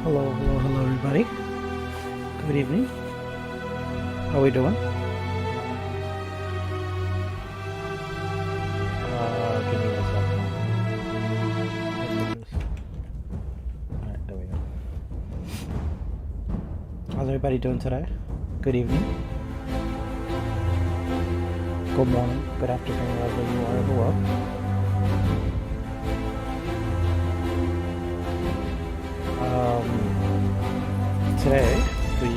Hello everybody. Good evening. How are we doing? Give me a second. Alright, there we go. How's everybody doing today? Good evening. Good morning. Good afternoon, wherever you are in the world. Today we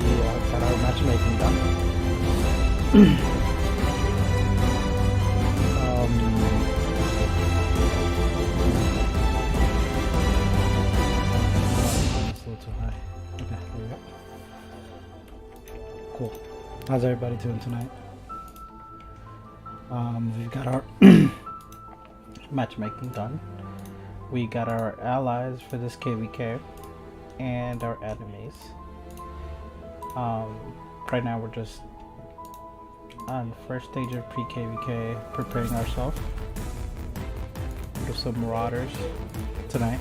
got our matchmaking done. It's a little too high. Okay, here we go. Cool. How's everybody doing tonight? We've got our matchmaking done. We got our allies for this KVK and our enemies. Right now we're just on the first stage of pre-KVK, preparing ourselves. We'll do some Marauders tonight.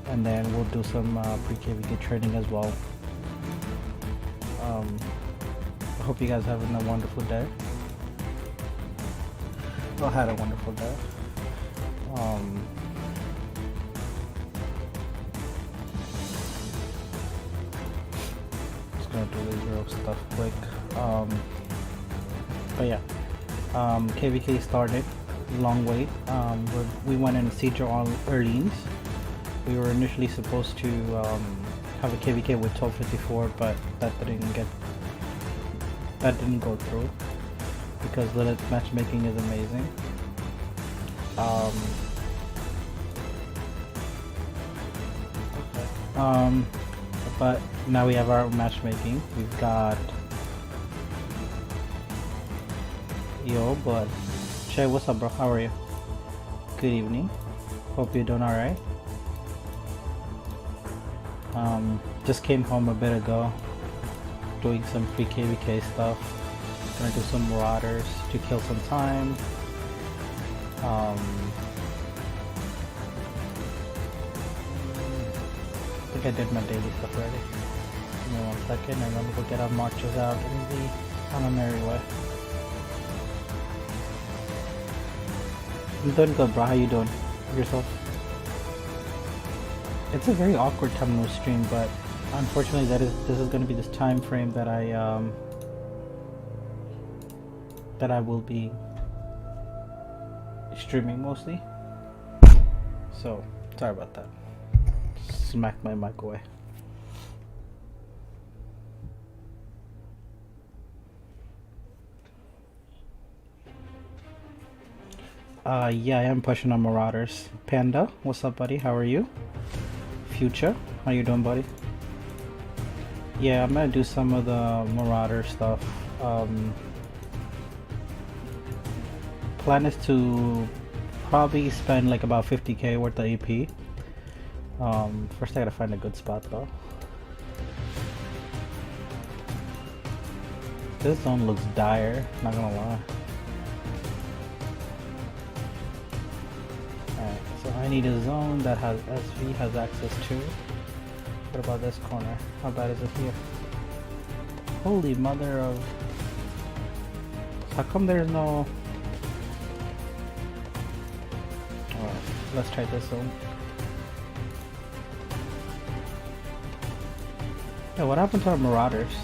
And then we'll do some pre-KVK training as well. I hope you guys are having a wonderful day. I had a wonderful day. Just gonna do the Euro stuff quick. But yeah, KVK started. Long wait. We went in Siege on Orleans. We were initially supposed to have a KVK with 1254, but that didn't go through because Lilith matchmaking is amazing. But now we have our matchmaking. We've got yo blood. Shay, what's up, bro? How are you? Good evening. Hope you're doing alright. Just came home a bit ago, doing some free KVK stuff. Gonna do some Marauders to kill some time. I think I did my daily stuff already. Give me 1 second, and then we'll get our marches out and be on a merry way. I'm doing good, bro. How you doing? Yourself? It's a very awkward time to stream, but unfortunately, this is going to be this time frame that I will be streaming mostly. So sorry about that. Smack my mic away. Yeah, I am pushing on Marauders. Panda, what's up, buddy? How are you? Future, how you doing, buddy? Yeah, I'm gonna do some of the Marauder stuff. Plan is to probably spend like about 50k worth of AP. First I gotta find a good spot though. This zone looks dire, not gonna lie. Alright, so I need a zone that has SV has access to. What about this corner? How bad is it here? Holy mother of... How come there's no... Alright, let's try this zone. Yeah, what happened to our Marauders?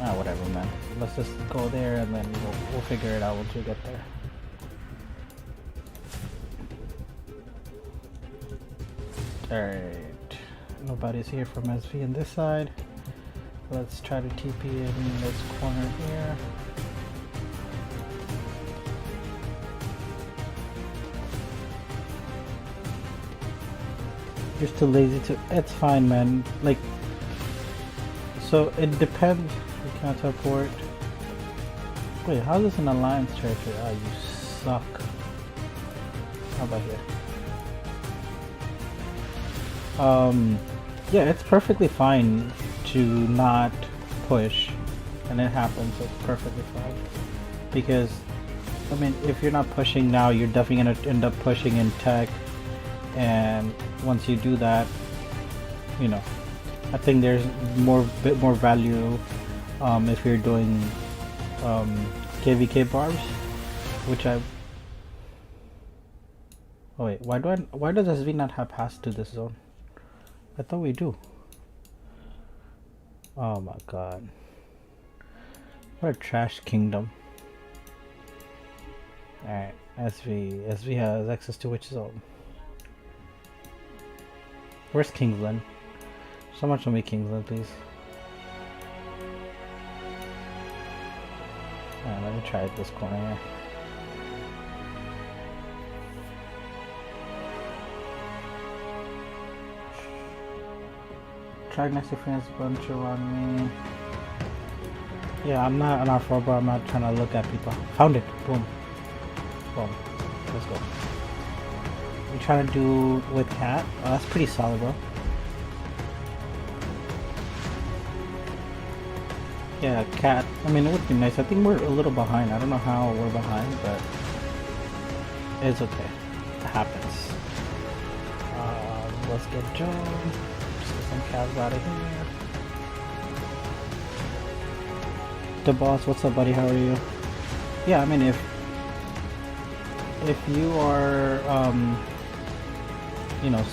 Ah, whatever, man. Let's just go there and then we'll figure it out once we get there. Alright. Nobody's here from SV on this side. Let's try to TP in this corner here. You're still lazy to... It's fine, man. Like... So, it depends. You can't teleport. Wait, how is this an alliance territory? Ah, you suck. How about here? Yeah, it's perfectly fine to not push. And it happens, it's perfectly fine. Because, I mean, if you're not pushing now, you're definitely going to end up pushing in tech. And once you do that, you know, I think there's bit more value if you're doing KVK barbs, which I... Oh wait, why does SV not have pass to this zone? I thought we do. Oh my god. What a trash kingdom. Alright, SV has access to which zone? Where's Kingsland? Someone show me Kingsland, please. Alright, let me try this corner here. Try next to friends bunch around me. Yeah, I'm not an R4, but I'm not trying to look at people. Found it! Boom. Boom. Let's go. You trying to do with cat? Oh, that's pretty solid, bro. Yeah, cat. I mean, it would be nice. I think we're a little behind. I don't know how we're behind, but it's okay. It happens. Let's get Joe. Just get some cats out of here. The boss, what's up, buddy? How are you? Yeah, I mean, if you are, you know,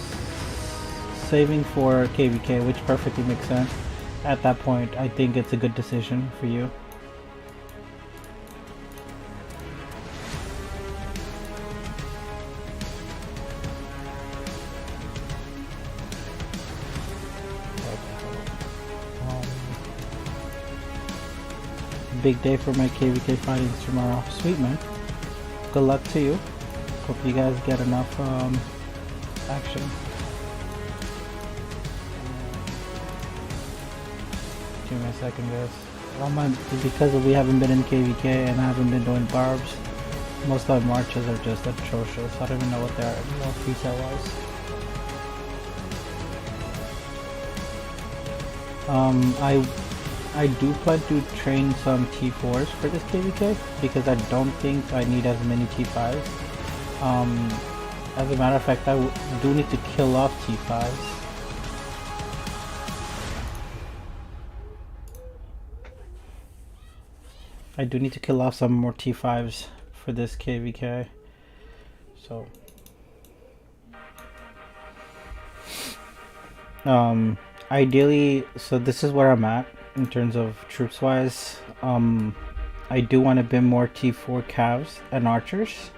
saving for KVK, which perfectly makes sense. At that point, I think it's a good decision for you. big day for my KVK fightings tomorrow. Sweet, man. Good luck to you. Hope you guys get enough action. Give me a second, guys. Because we haven't been in KVK and I haven't been doing barbs, most of the marches are just atrocious. I don't even know what their preset was. I do plan to train some T4s for this KVK because I don't think I need as many T5s. As a matter of fact, I do need to kill off T5s. I do need to kill off some more T5s for this KVK. So ideally, so this is where I'm at in terms of troops wise. I do want a bit more T4 calves and archers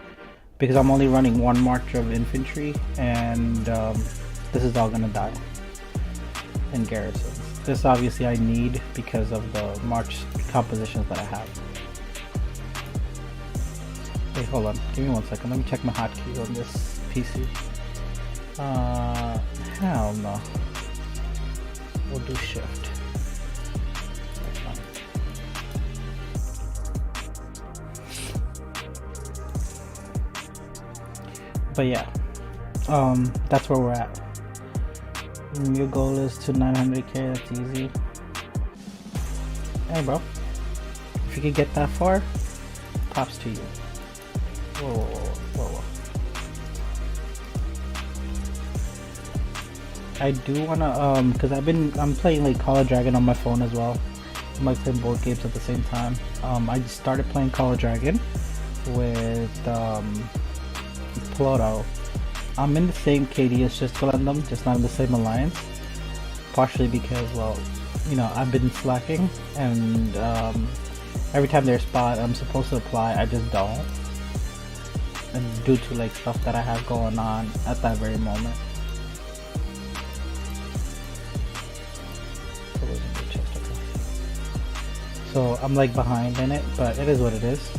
because I'm only running one march of infantry, and this is all gonna die in garrisons. This obviously I need because of the march compositions that I have. Wait, hold on, give me 1 second, let me check my hotkeys on this PC. Hell no. We'll do shift. But yeah, that's where we're at. Your goal is to 900k, that's easy. Hey bro, if you could get that far, props to you. Whoa. I do wanna because I'm playing like Call of Dragon on my phone as well. I'm like playing both games at the same time. I just started playing Call of Dragon with Pluto. I'm in the same KD as just them, just not in the same alliance. Partially because, well, you know, I've been slacking, and every time there's spot I'm supposed to apply, I just don't. And due to like stuff that I have going on at that very moment. So I'm like behind in it, but it is what it is.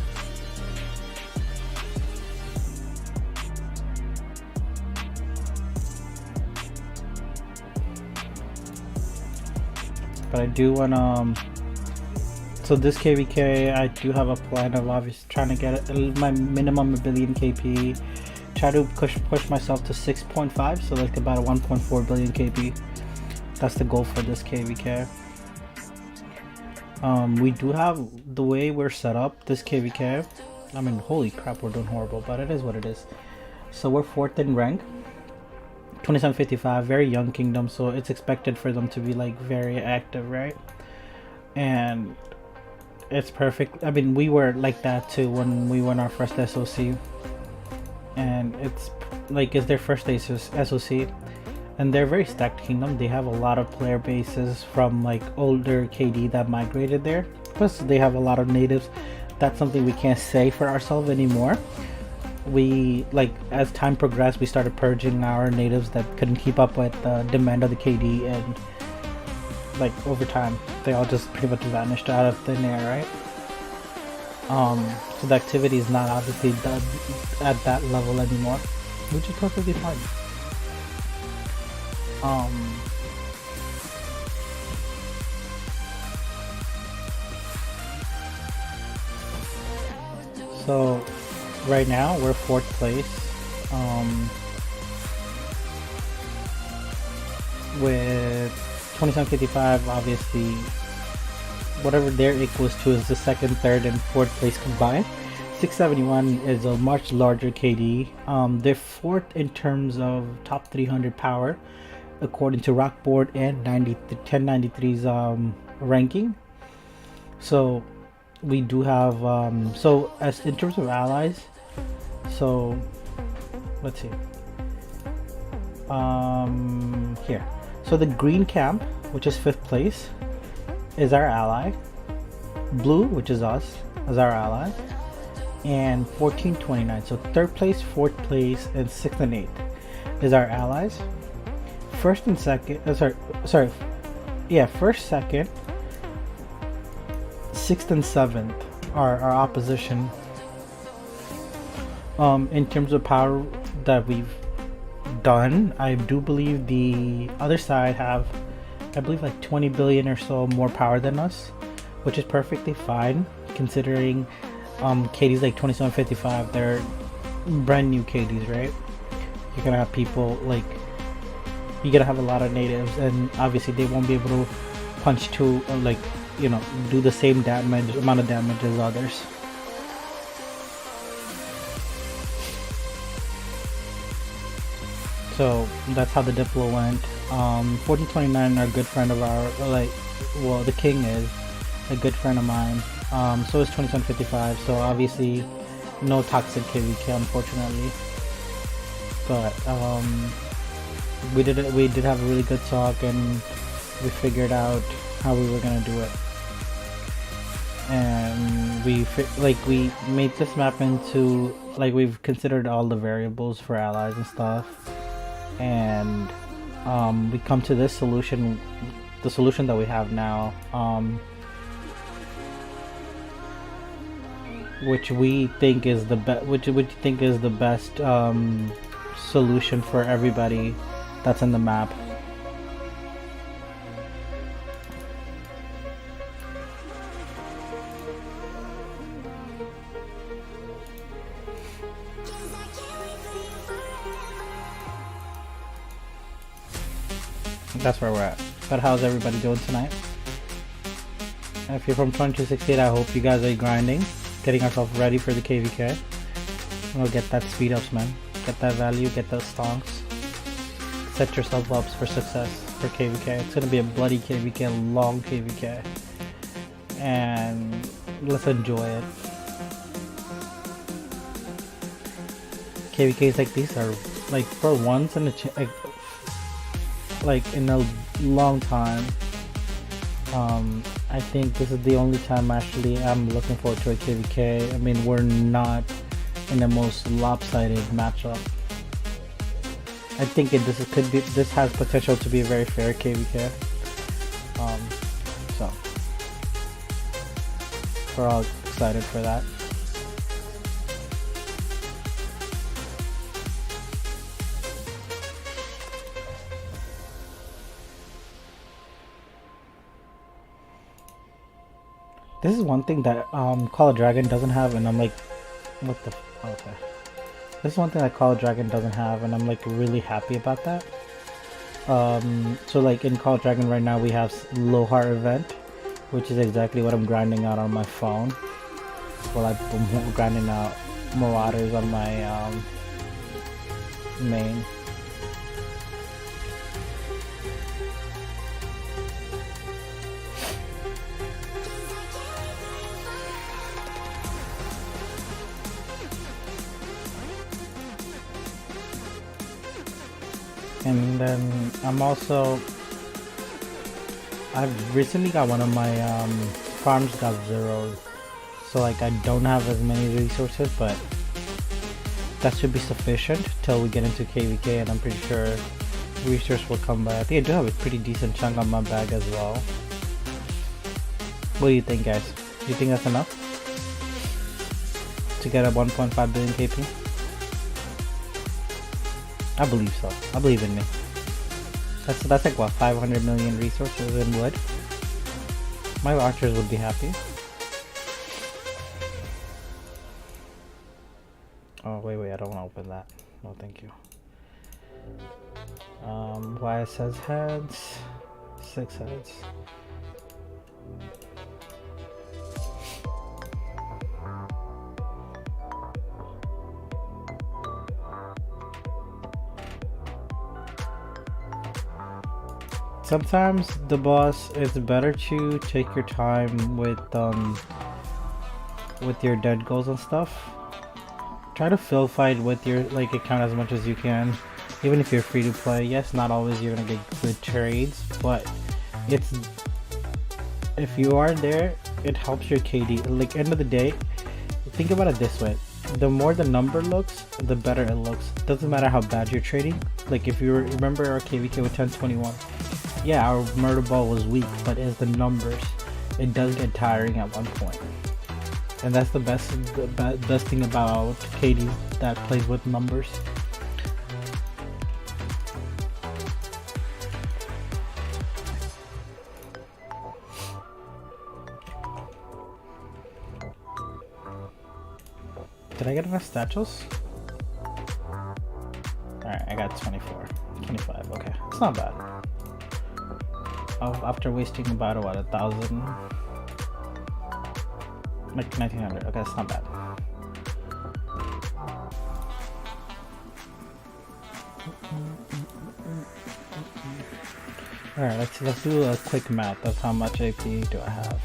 But I do want so this KVK, I do have a plan of obviously trying to get my minimum 1 billion KP. Try to push myself to 6.5, so like about a 1.4 billion KP. That's the goal for this KVK. We do have, the way we're set up, this KVK, I mean, holy crap, we're doing horrible, but it is what it is. So we're 4th in rank, 2755, very young kingdom, so it's expected for them to be like very active, right? And it's perfect. I mean, we were like that too when we won our first SOC, and it's like, it's their first SOC, and they're very stacked kingdom. They have a lot of player bases from like older KD that migrated there, plus they have a lot of natives. That's something we can't say for ourselves anymore. We, like, as time progressed, we started purging our natives that couldn't keep up with the demand of the KD, and like over time they all just pretty much vanished out of thin air, right? So the activity is not obviously done at that level anymore, which is perfectly fine. So right now we're 4th place with 2755. Obviously whatever they're equals to is the 2nd, 3rd, and 4th place combined. 671 is a much larger KD. They're 4th in terms of top 300 power according to Rockboard and 1093's ranking. So we do have so as in terms of allies, so let's see, here, so the green camp, which is 5th place, is our ally. Blue, which is us, is our ally, and 1429, so 3rd place, 4th place, and 6th and 8th is our allies. 1st and 2nd, sorry, yeah, 1st, 2nd, 6th and 7th are our opposition. In terms of power that we've done, I do believe the other side have, I believe, like 20 billion or so more power than us, which is perfectly fine considering KD's like 2755. They're brand new KDs, right? You're gonna have people like, you're gonna have a lot of natives, and obviously they won't be able to punch to like, you know, do the same amount of damage as others. So that's how the Diplo went. 1429, our good friend of our, like, well, the king is a good friend of mine. So is 2755. So obviously, no toxic KVK, unfortunately. But we did have a really good talk, and we figured out how we were gonna do it. And we made this map into, like, we've considered all the variables for allies and stuff. And we come to this solution, the solution that we have now, which we think is the best solution for everybody that's in the map. That's where we're at. But how's everybody doing tonight? If you're from 2268, I hope you guys are grinding, getting ourselves ready for the KVK. We'll get that speed ups, man. Get that value, get those stonks. Set yourself up for success for KVK. It's gonna be a bloody KVK, a long KVK. And let's enjoy it. KVKs like these are like for once in a like in a long time. I think this is the only time actually I'm looking forward to a KVK. I mean, we're not in the most lopsided matchup. I think this has potential to be a very fair KVK. So we're all excited for that. This is one thing that Call of Dragon doesn't have, and I'm like, what the okay. This is one thing that Call of Dragon doesn't have, and I'm like really happy about that. So like in Call of Dragon right now we have low heart event, which is exactly what I'm grinding out on my phone. Well, I'm grinding out Marauders on my main. And then I've recently got one of my farms got zeroed, so like I don't have as many resources, but that should be sufficient till we get into KVK, and I'm pretty sure resource will come by. I think I do have a pretty decent chunk on my bag as well. What do you think, guys? Do you think that's enough to get a 1.5 billion KP? I believe so. I believe in me. That's like what, 500 million resources in wood. My archers would be happy. Oh wait, I don't want to open that. No, thank you. Why it says heads? 6 heads. Sometimes the boss, it's better to take your time with your dead goals and stuff. Try to fill fight with your account as much as you can, even if you're free to play. Yes, not always you're gonna get good trades, but if you are there, it helps your KD. Like, end of the day, think about it this way: the more the number looks, the better it looks. Doesn't matter how bad you're trading. Like, if you remember our KVK with 1021. Yeah, our murder ball was weak, but it's the numbers. it does get tiring at one point. And that's the best thing about KD that plays with numbers. Did I get enough statues? Alright, I got 24. 25, okay. It's not bad. After wasting about, what, 1,000? Like 1,900, okay, it's not bad. Alright, let's do a quick math of how much AP do I have.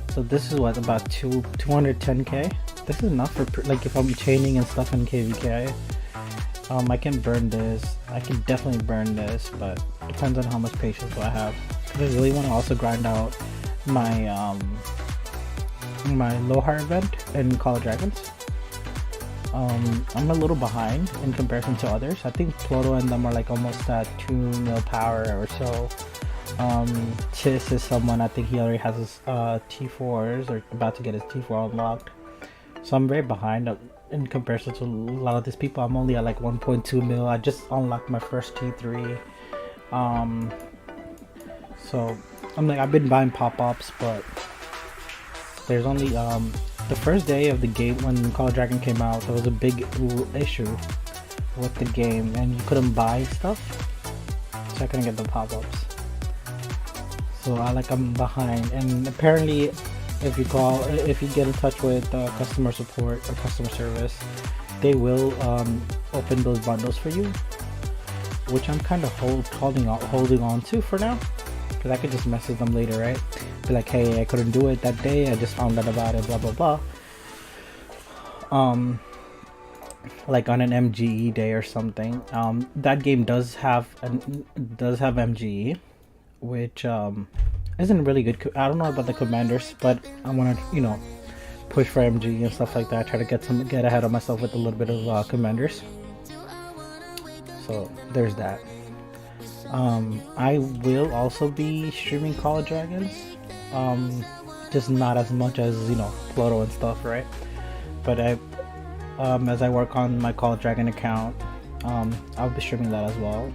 So this is what, about 210k? This is enough for, like, if I'm chaining and stuff in KVK. I can burn this. I can definitely burn this, but depends on how much patience do I have. Because I really want to also grind out my my Lohar event in Call of Dragons. I'm a little behind in comparison to others. I think Pluto and them are like almost at 2 mil power or so. Chis is someone, I think he already has his T4s or about to get his T4 unlocked. So I'm very behind in comparison to a lot of these people. I'm only at like 1.2 mil. I just unlocked my first T3. So I'm like, I've been buying pop-ups, but there's only the first day of the game when Call of Dragon came out, there was a big issue with the game and you couldn't buy stuff, so I couldn't get the pop-ups. So I'm behind, and apparently if you get in touch with customer support or customer service, they will open those bundles for you, which I'm kind of holding on to for now, because I could just message them later, right? Be like, hey, I couldn't do it that day, I just found out about it, blah blah blah. Like on an MGE day or something. That game does have MGE, which isn't really good. I don't know about the commanders, but I want to, push for MGE and stuff like that. Try to get ahead of myself with a little bit of commanders. So there's that. I will also be streaming Call of Dragons. Just not as much as Pluto and stuff, right? But as I work on my Call of Dragon account, I'll be streaming that as well.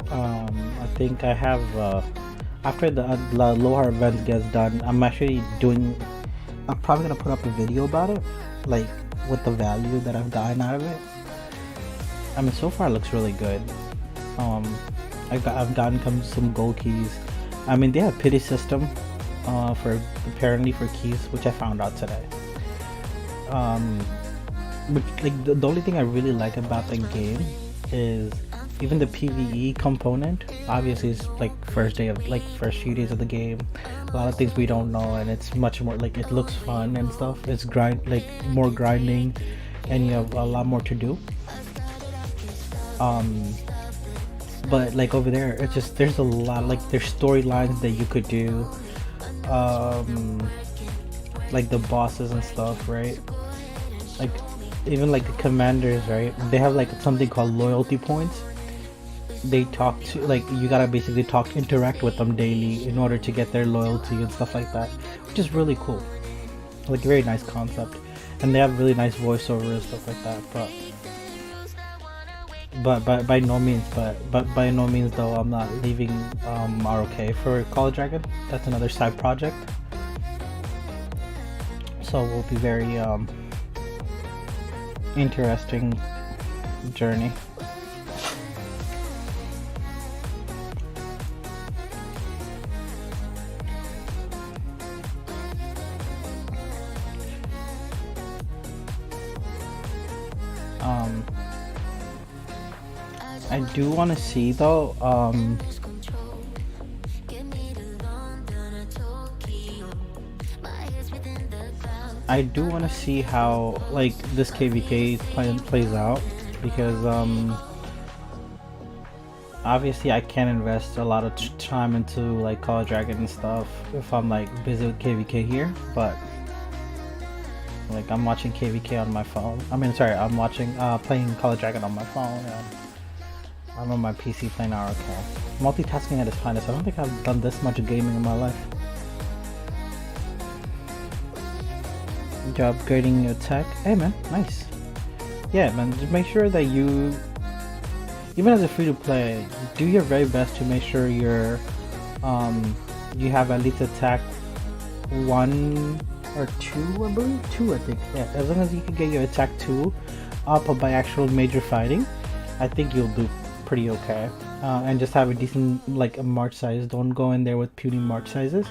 I think I have after the Lohar event gets done, I'm probably gonna put up a video about it, like with the value that I've gotten out of it. I mean, so far it looks really good. I've gotten some gold keys. I mean, they have pity system apparently for keys, which I found out today. But like the only thing I really like about the game is even the PvE component. Obviously it's like first few days of the game, a lot of things we don't know, and it's much more like, it looks fun and stuff. It's more grinding, and you have a lot more to do. But like over there, it's just, there's a lot, like there's storylines that you could do, like the bosses and stuff, right? Like even like the commanders, right? They have like something called loyalty points. They talk to, like, you gotta basically interact with them daily in order to get their loyalty and stuff like that, which is really cool. Like, very nice concept, and they have really nice voiceover and stuff like that. But by no means though, I'm not leaving ROK for Call of Dragon. That's another side project, so it will be very interesting journey. I do want to see though, I do want to see how like this KVK plays out, because obviously I can't invest a lot of time into like Call of Dragon and stuff if I'm like busy with KVK here, but Like I'm watching KVK on my phone. I mean, sorry, I'm watching playing Call of Dragon on my phone, and I'm on my PC playing ROK. Multitasking at its finest. I don't think I've done this much gaming in my life. You're upgrading your tech. Hey man, nice. Yeah man, just make sure that you, even as a free to play, do your very best to make sure you're you have at least attack 1 or 2, I believe 2, I think. Yeah, as long as you can get your attack 2 up by actual major fighting, I think you'll do pretty okay. And just have a decent like a march size. Don't go in there with puny march sizes,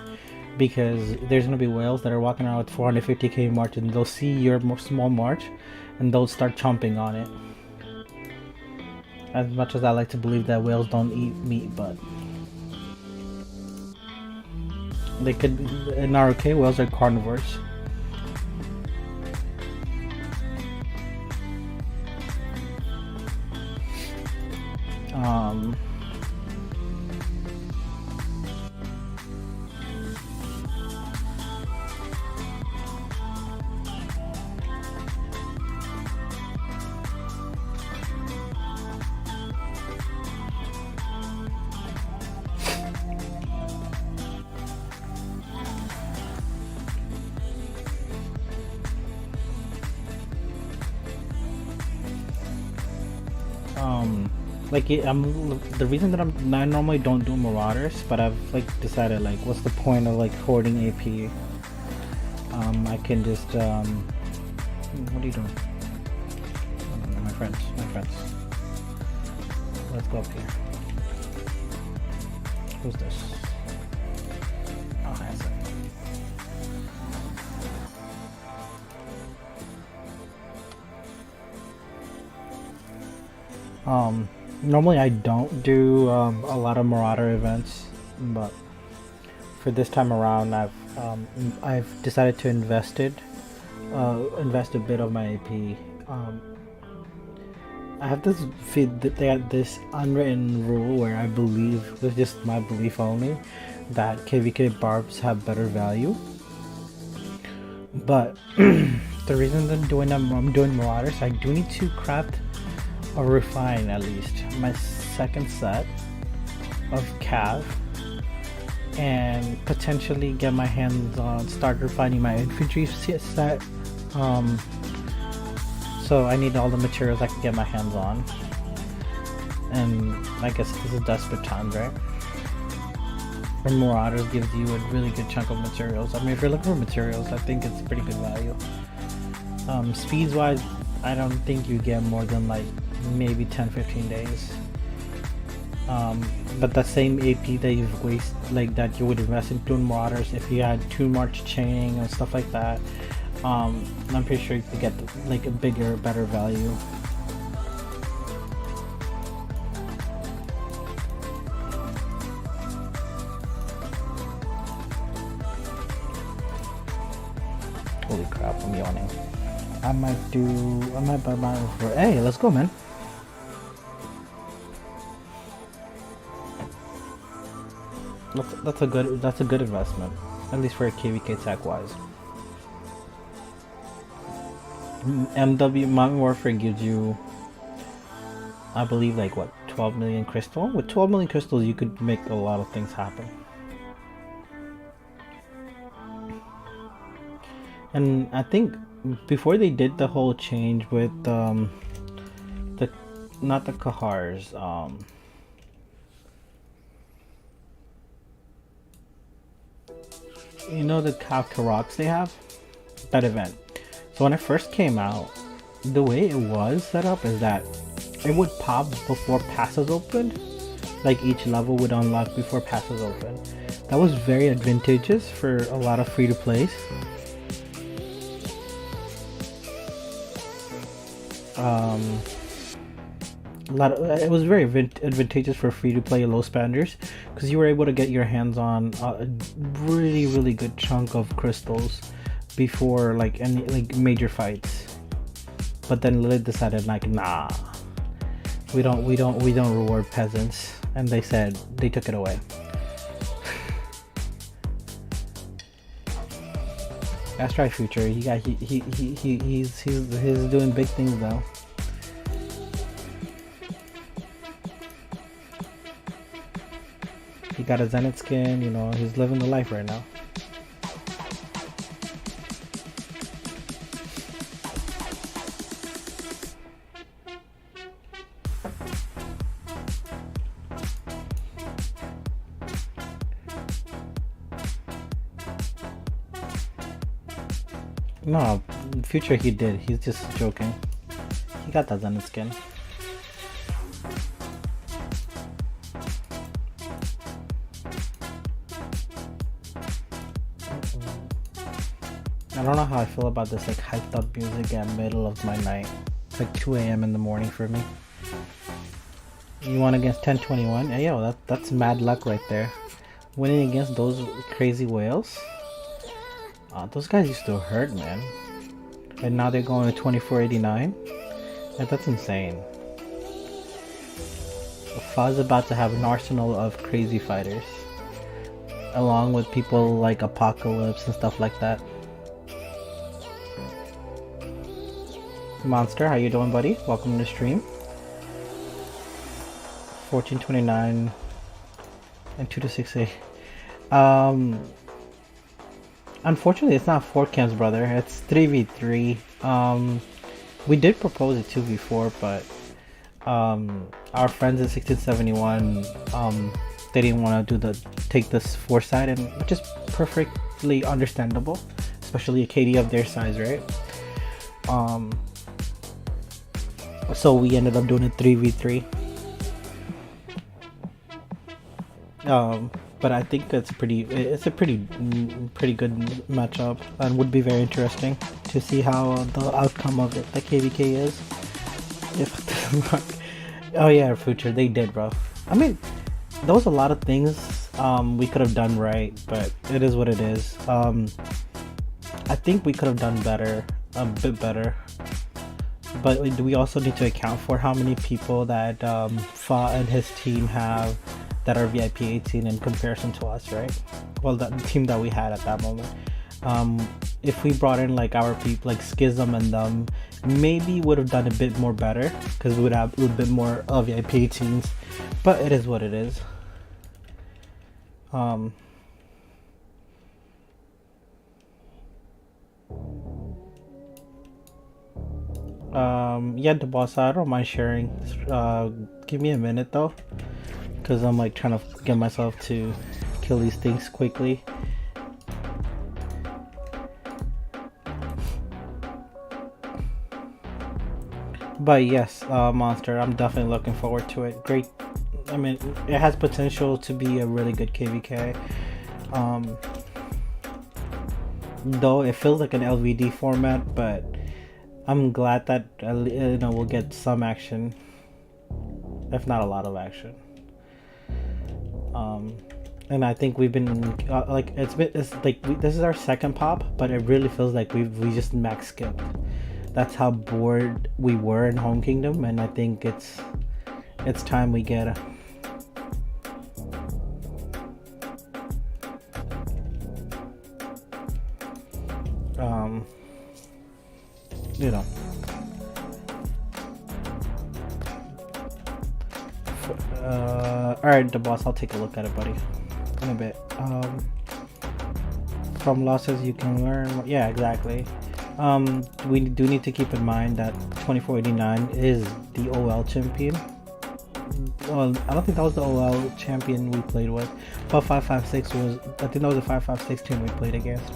because there's gonna be whales that are walking around with 450k march, and they'll see your small march and they'll start chomping on it. As much as I like to believe that whales don't eat meat, but they could. In ROK, whales are carnivores. Like the reason that I normally don't do Marauders, but I've like decided like what's the point of like hoarding AP? I can just what are you doing? Oh, my friends. Let's go up here. Who's this? Oh, handsome. Normally I don't do a lot of Marauder events, but for this time around I've decided to invest a bit of my AP. I have this they had this unwritten rule where I believe, it's just my belief only, that KVK barbs have better value. But the reason I'm doing Marauders, I do need to craft or refine at least my second set of Cav, and potentially get my hands on, start refining my infantry set. So I need all the materials I can get my hands on, and I guess this is desperate times, right? And Marauders gives you a really good chunk of materials. I mean, if you're looking for materials, I think it's pretty good value. Speeds wise, I don't think you get more than like maybe 10-15 days. But the same AP that you've wasted, like that you would invest in doing Marauders, if you had 2 march chaining and stuff like that, I'm pretty sure you could get like a bigger, better value. Holy crap, I'm yawning. I might buy mine for, hey, let's go, man. That's a good investment, at least for a KVK tech wise. MW Modern Warfare gives you, I believe, like what, 12 million crystal? With 12 million crystals you could make a lot of things happen. And I think before they did the whole change with not the Kahars, you know, the Roks they have, that event. So when it first came out, the way it was set up is that it would pop before passes opened. Like each level would unlock before passes open. That was very advantageous for a lot of free to plays. It was very advantageous for free to play low spenders, because you were able to get your hands on a really good chunk of crystals before like any like major fights. But then Lilith decided like, nah, we don't reward peasants, and they took it away. That's right, Future. He's doing big things now. He got a Zenith skin, you know, he's living the life right now. No, Future he did. He's just joking. He got that Zenith skin. I don't know how I feel about this like hyped up music at middle of my night. It's like 2 a.m. in the morning for me. You won against 1021? Yeah, yo, that's mad luck right there. Winning against those crazy whales. Those guys used to hurt, man. And now they're going to 2489. That's insane. Fa's about to have an arsenal of crazy fighters. Along with people like Apocalypse and stuff like that. Monster, how you doing, buddy? Welcome to the stream. 1429 and 2 to 6A. Unfortunately, it's not 4 camps, brother. It's 3v3. We did propose a 2v4, but our friends in 1671 they didn't want to take this 4 side, and which is perfectly understandable, especially a KD of their size, right? So we ended up doing a 3v3. But I think it's a pretty good matchup, and would be very interesting to see how the outcome of it, the KVK is. Oh yeah, Future, they did, bro. I mean, there was a lot of things we could have done right, but it is what it is. I think we could have done better, a bit better. But we also need to account for how many people that Fa and his team have that are VIP 18 in comparison to us, right? Well, the team that we had at that moment. If we brought in like our people, like Schism and them, maybe would have done a bit more better, because we would have a little bit more VIP 18s. But it is what it is. Yeah, the boss, I don't mind sharing. Give me a minute though, because I'm like trying to get myself to kill these things quickly. But yes, Monster, I'm definitely looking forward to it. Great. I mean, it has potential to be a really good KVK. Though it feels like an LVD format, but I'm glad that we'll get some action, if not a lot of action. And I think we've been it's like this is our second pop, but it really feels like we just max skipped. That's how bored we were in Home Kingdom, and I think it's time we get a alright, the boss, I'll take a look at it, buddy, in a bit. From losses you can learn. Yeah, exactly. We do need to keep in mind that 2489 is the OL champion. Well, I don't think that was the OL champion we played with, but 556 was, I think that was the 556 team we played against,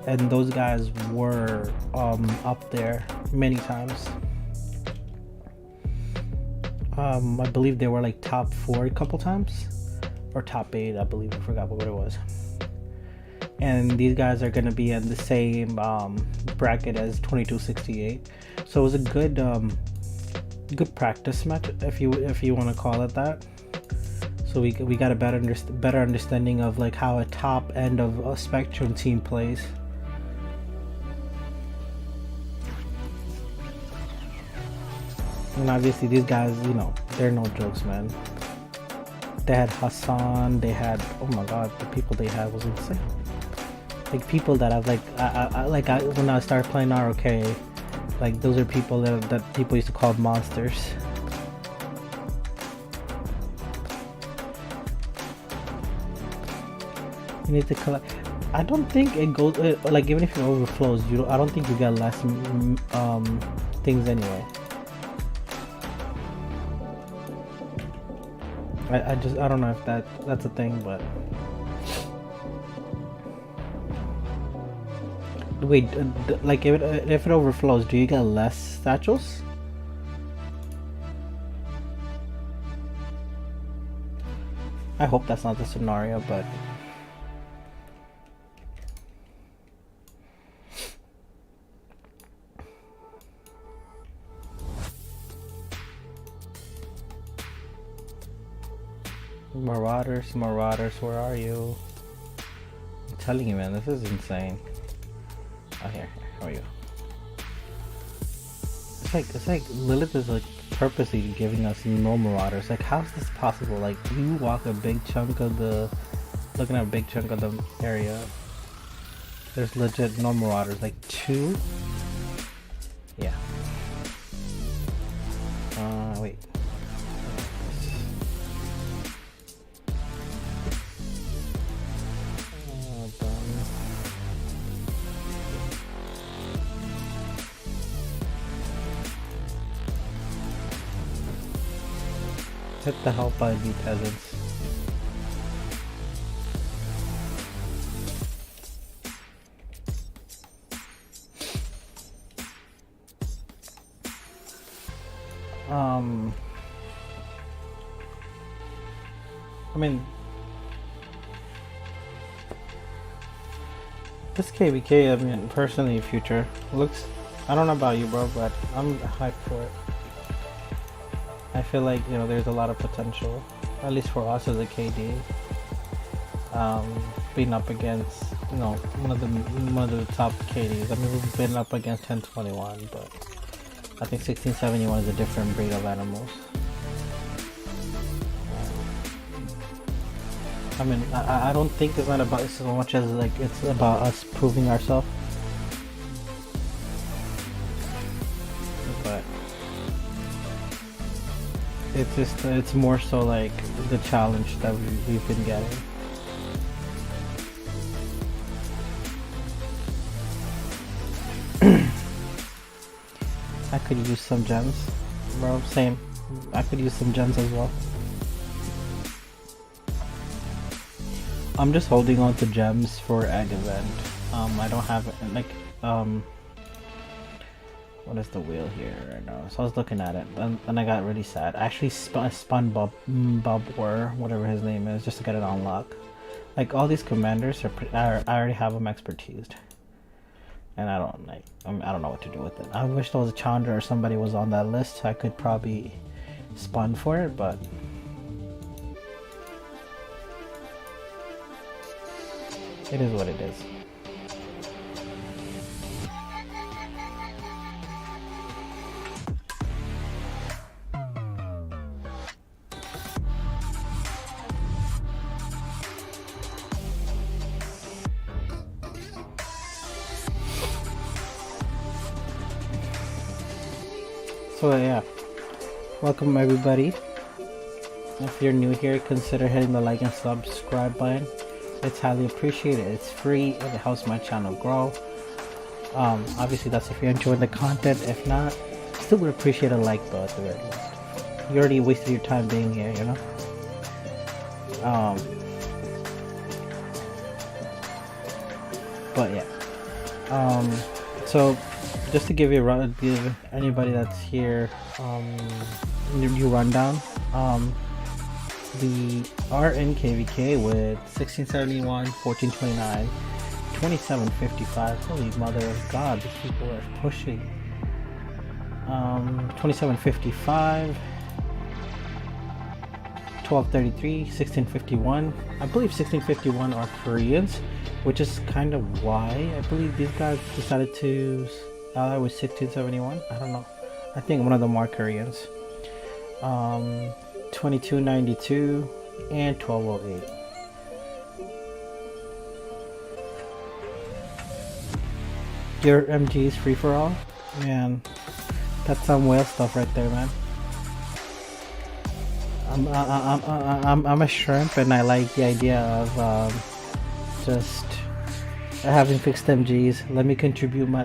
and those guys were up there many times. I believe they were like top 4 a couple times, or top 8, I believe. I forgot what it was. And these guys are going to be in the same bracket as 2268, so it was a good practice match, if you want to call it that. So we got a better understanding of like how a top end of a Spectrum team plays. And obviously these guys, they're no jokes, man. They had Hassan, they had, oh my god, the people they had was insane. Like people that have when I started playing ROK, like those are people that people used to call monsters. You need to collect. I don't think it goes like even if it overflows. I don't think you get less things anyway. I don't know if that's a thing, but wait, like if it overflows, do you get less satchels? I hope that's not the scenario, but Marauders, where are you? I'm telling you, man, this is insane. Oh, here are you? It's like Lilith is like purposely giving us no Marauders. Like, how is this possible? Like, you walk a big chunk of the, looking at a big chunk of the area. There's legit no Marauders. Like 2. Yeah. Wait. Hit the hell by you peasants. I mean, this KVK, I mean, personally, future looks, I don't know about you, bro, but I'm hyped for it. I feel like, you know, there's a lot of potential, at least for us as a KD, being up against, you know, one of the top KDs. I mean, we've been up against 1021, but I think 1671 is a different breed of animals. I mean, I don't think it's not about it so much as like it's about us proving ourselves. But it's more so like the challenge that we've been getting. I could use some gems, bro. Same. I could use some gems as well. I'm just holding on to gems for egg event. I don't have like what is the wheel here right now? So I was looking at it, and I got really sad. I actually spun Bob or whatever his name is just to get it on lock. Like all these commanders I already have them expertised, and I don't know what to do with it. I wish there was a Chandra or somebody was on that list. I could probably spun for it, but it is what it is. So yeah, welcome everybody. If you're new here, consider hitting the like and subscribe button. It's highly appreciated. It's free and it helps my channel grow. Obviously that's if you're enjoying the content. If not, still would appreciate a like though at the very least. You already wasted your time being here, you know. But yeah. So just to give anybody that's here new rundown. We are in KVK with 1671, 1429, 2755. Holy mother of God, these people are pushing. 2755, 1233, 1651. I believe 1651 are Koreans, which is kind of why I believe these guys decided to ally with 1671. I don't know. I think one of them are Koreans. 2292 and 1208. Your MG's free for all? Man, that's some whale stuff right there, man. I'm a shrimp, and I like the idea of just having fixed MGs. Let me contribute my,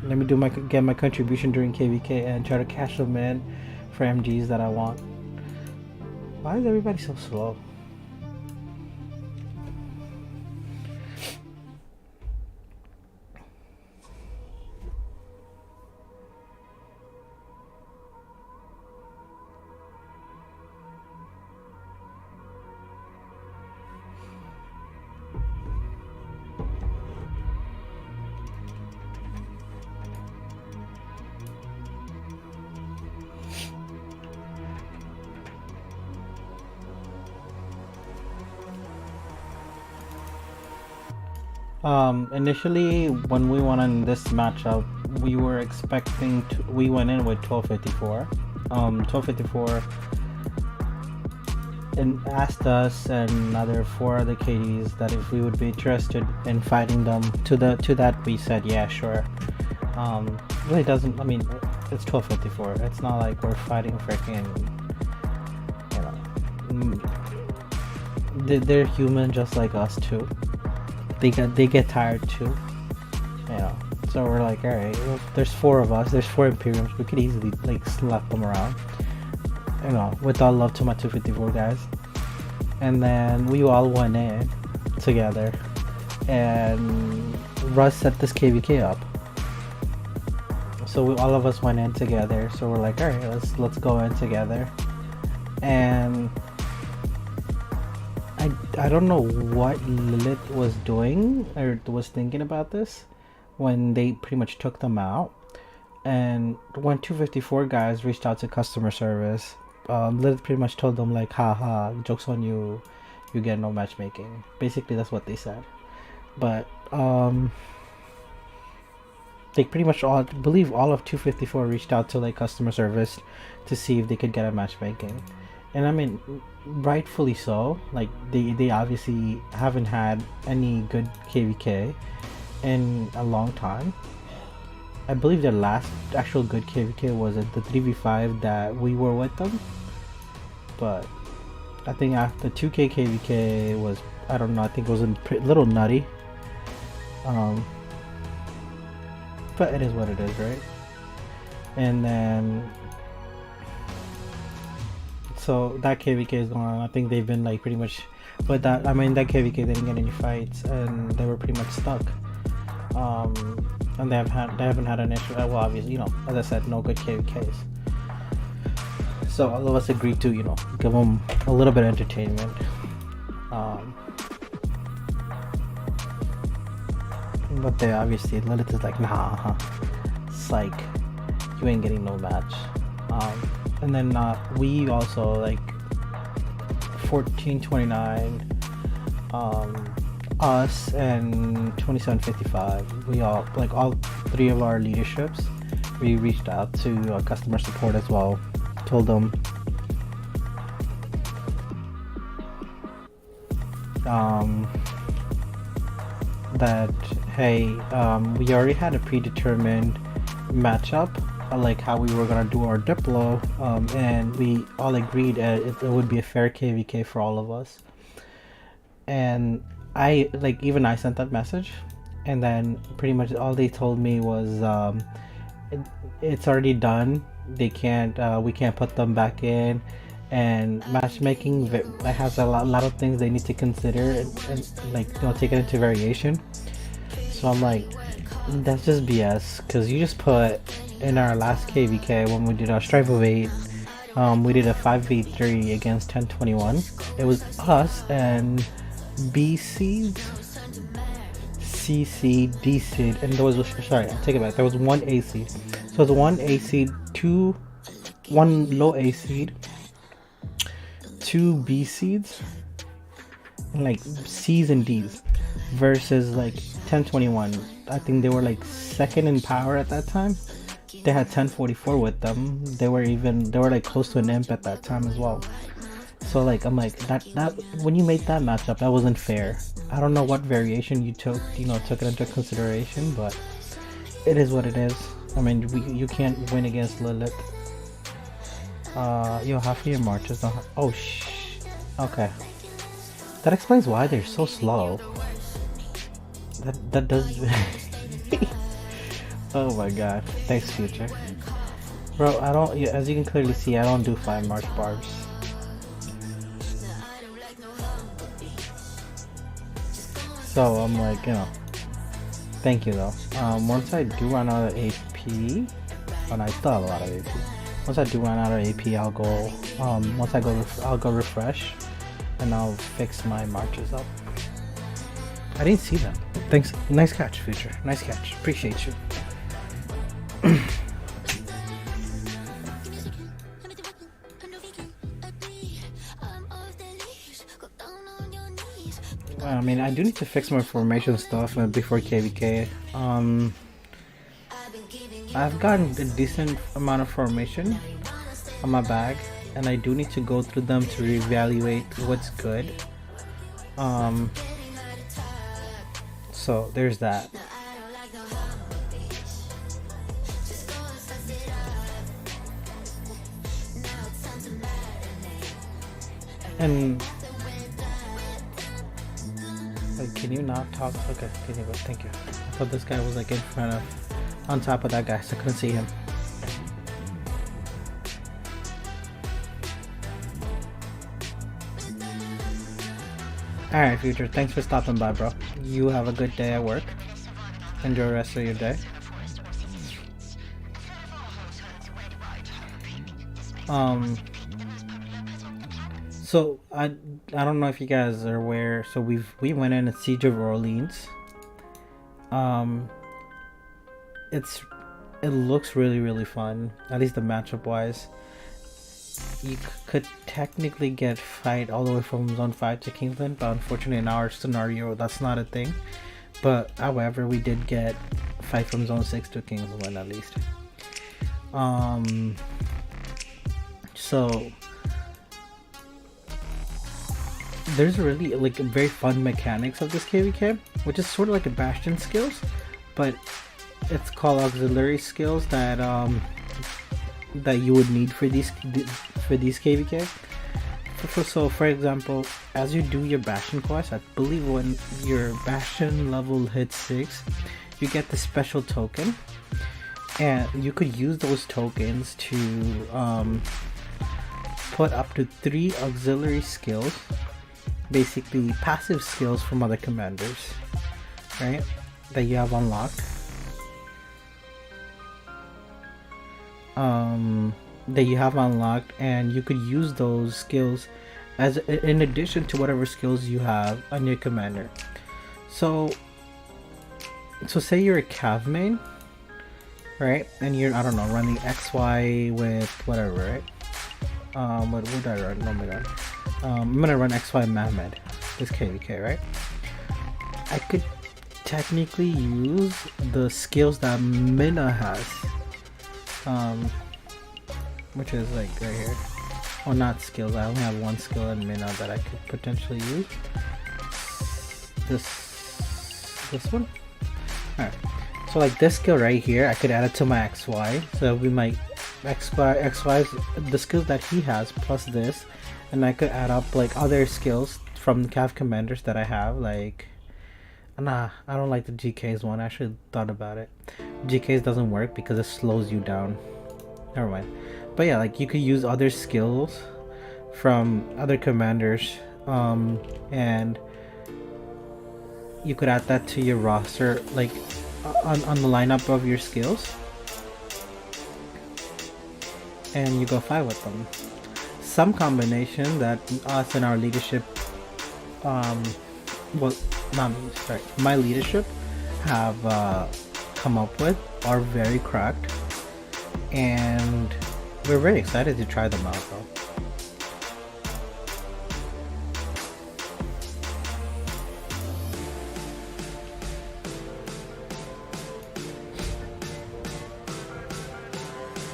let me get my contribution during KVK and try to cash them in for MGs that I want. Why is everybody so slow? Initially, when we went in this matchup, we were expecting to, we went in with 1254. 1254 and asked us and another 4 other KDs that if we would be interested in fighting them. To that we said yeah, sure. Really doesn't, I mean, it's 1254. It's not like we're fighting freaking, they're human just like us too. They get tired too, so we're like, all right, well, there's 4 of us, there's 4 Imperiums, we could easily like slap them around, with all love to my 254 guys. And then we all went in together, and Russ set this KVK up, so all of us went in together. So we're like, all right, let's go in together. And I don't know what Lilith was doing or was thinking about this when they pretty much took them out. And when 254 guys reached out to customer service, Lilith pretty much told them like, haha, joke's on you, you get no matchmaking. Basically that's what they said. But they pretty much all, I believe all of 254 reached out to like customer service to see if they could get a matchmaking. And I mean, rightfully so. Like they obviously haven't had any good KVK in a long time. I believe their last actual good KVK was at the 3v5 that we were with them. But I think after 2K KVK was, I don't know, I think it was a little nutty. But it is what it is, right? And then so that KVK is going on. I think they've been like pretty much, but that, I mean, that KVK they didn't get any fights and they were pretty much stuck. And they haven't had an issue. Well, obviously, as I said, no good KVKs. So all of us agreed to, give them a little bit of entertainment. But they obviously, Lilith is like, nah, psych, you ain't getting no match. And then we also like 1429, us and 2755. We all, like all 3 of our leaderships, we reached out to customer support as well. Told them that hey, we already had a predetermined matchup, like how we were gonna do our Diplo, and we all agreed it would be a fair KVK for all of us. And I sent that message, and then pretty much all they told me was it's already done. They can't, we can't put them back in, and matchmaking has a lot of things they need to consider and like take it into variation. So I'm like, that's just BS, because you just put in our last KVK when we did our Strive of 8, we did a 5v3 against 1021. It was us and B seeds, C seed, D seed, and there was, sorry, I take it back, there was 1 A seed. So it was 1 A seed, 1 low A seed, 2 B seeds, and like C's and D's, versus like 1021. I think they were like 2nd in power at that time. They had 1044 with them. They were like close to an imp at that time as well. So like, I'm like, that when you made that matchup, that wasn't fair. I don't know what variation you took, took it into consideration, but it is what it is. I mean, you can't win against Lilith. Yo, half of your marches don't have, oh okay. That explains why they're so slow. That does. Oh my god. Thanks, Future. Bro, I don't, yeah, as you can clearly see, I don't do 5 march barbs. So I'm like, you know, thank you though. Once I do run out of AP, and I still have a lot of AP. Once I do run out of AP, I'll go, once I go, I'll go refresh, and I'll fix my marches up. I didn't see them. Thanks. Nice catch, Future. Nice catch. Appreciate you. I mean, I do need to fix my formation stuff before KVK. I've gotten a decent amount of formation on my bag, and I do need to go through them to reevaluate what's good. So there's that. And like, can you not talk? Okay, can you go? Thank you. I thought this guy was like in front of, on top of that guy, so I couldn't see him. Alright, Future, thanks for stopping by, bro. You have a good day at work. Enjoy the rest of your day. So I don't know if you guys are aware, so we went in at Siege of Orleans. It looks really fun, at least the matchup wise. You could technically get fight all the way from Zone 5 to Kingsland, but unfortunately in our scenario that's not a thing. But however, we did get fight from Zone 6 to Kingsland at least. So there's really like very fun mechanics of this KVK, which is sort of like a Bastion skills, but it's called auxiliary skills that that you would need for these KVK. So for example, as you do your Bastion quest, I believe when your Bastion level hits 6, you get the special token, and you could use those tokens to put up to 3 auxiliary skills, basically passive skills from other commanders, right, that you have unlocked. And you could use those skills as in addition to whatever skills you have on your commander. So say you're a Cav main, right, and you're, I don't know, running XY with whatever, right? What would I run? Oh my god. I'm gonna run XY Mehmed, this KVK, right? I could technically use the skills that Mina has, which is like right here. Oh, not skills, I only have one skill in Mina that I could potentially use. This one? Alright, so like this skill right here, I could add it to my XY, so we might XY's the skills that he has plus this, and I could add up like other skills from the Cav commanders that I have. Like, nah, I don't like the GK's one. I actually thought about it. GK's doesn't work because it slows you down. Never mind. But yeah, like you could use other skills from other commanders, and you could add that to your roster, like on the lineup of your skills, and you go fight with them. Some combination that us and our leadership, well, not me, sorry, my leadership have come up with are very cracked, and we're very excited to try them out though.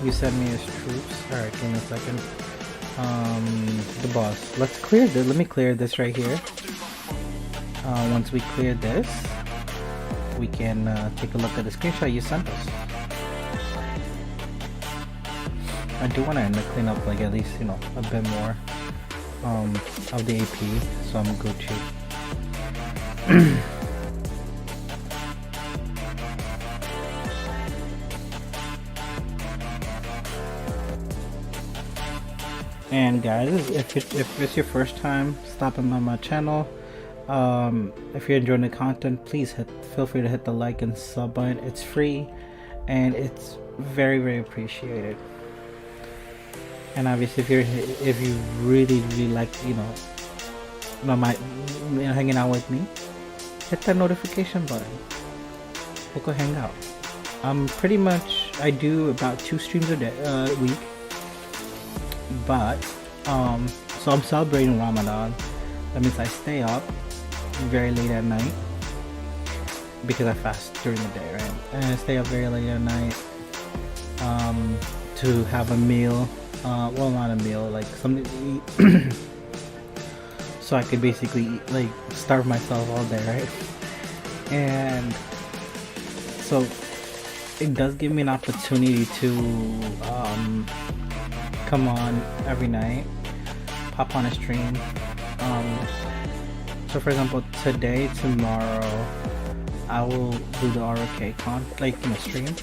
You send me as troops. Alright, give me a second. The boss. Let's clear this. Let me clear this right here. Once we clear this, we can take a look at the screenshot you sent us. I do want to end up clean up like at least, you know, a bit more of the AP, so I'm Gucci. And guys, if it's your first time stopping by my channel, if you're enjoying the content, please feel free to hit the like and sub button. It's free and it's very appreciated. And obviously if you really like, you know, hanging out with me, hit that notification button. We'll go hang out. Pretty much I do about 2 streams a week. But so I'm celebrating Ramadan. That means I stay up very late at night because I fast during the day, right? And I stay up very late at night to have a meal. Well, not a meal, like something to eat. So I could basically eat, like starve myself all day, right? And so it does give me an opportunity to come on every night, pop on a stream. So for example, today, tomorrow, I will do the Rok Kvk stream.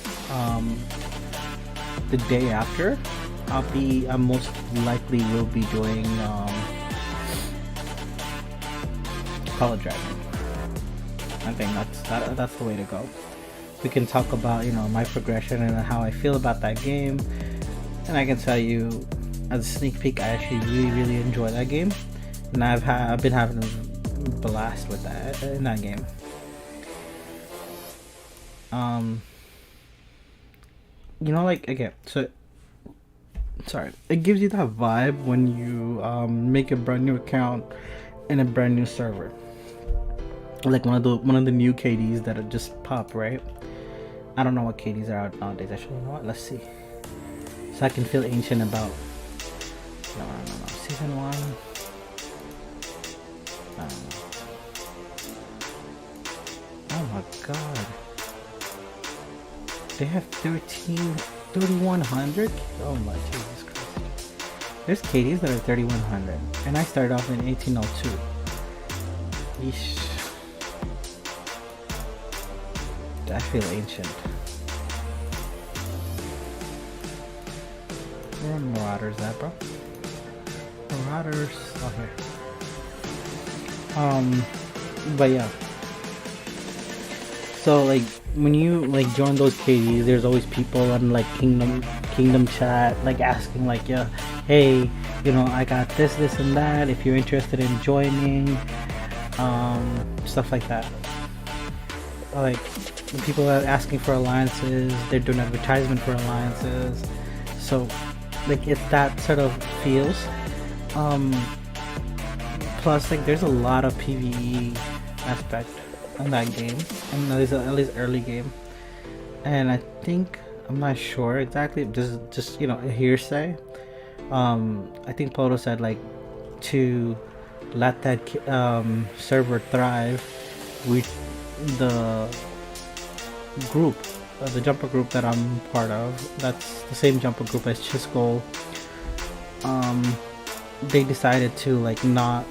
The day after, I most likely will be doing College Dragon. I think that's the way to go. We can talk about, you know, my progression and how I feel about that game. And I can tell you, as a sneak peek, I actually really enjoy that game, and I've been having a blast with that in that game. You know, like again, so sorry, it gives you that vibe when you make a brand new account in a brand new server, like one of the new KDs that are just pop, right? I don't know what KDs are out nowadays. Actually, you know what? Let's see. So I can feel ancient about, no, season 1. I don't know. Oh my god. They have 3100? Oh my Jesus Christ. There's KDs that are 3100. And I started off in 1802. Yeesh. I feel ancient. Where are Marauders at, bro? Marauders, oh here. But yeah. So like when you like join those KDs, there's always people on like Kingdom chat, like asking like, yeah, hey, you know, I got this and that. If you're interested in joining, stuff like that. Like people are asking for alliances. They're doing advertisement for alliances. So like it's that sort of feels. Plus like there's a lot of PvE aspect in that game, and at least early game. And I think, I'm not sure exactly, just you know, a hearsay. I think Poto said like to let that server thrive, the group, the jumper group that I'm part of, that's the same jumper group as Chisco. They decided to like not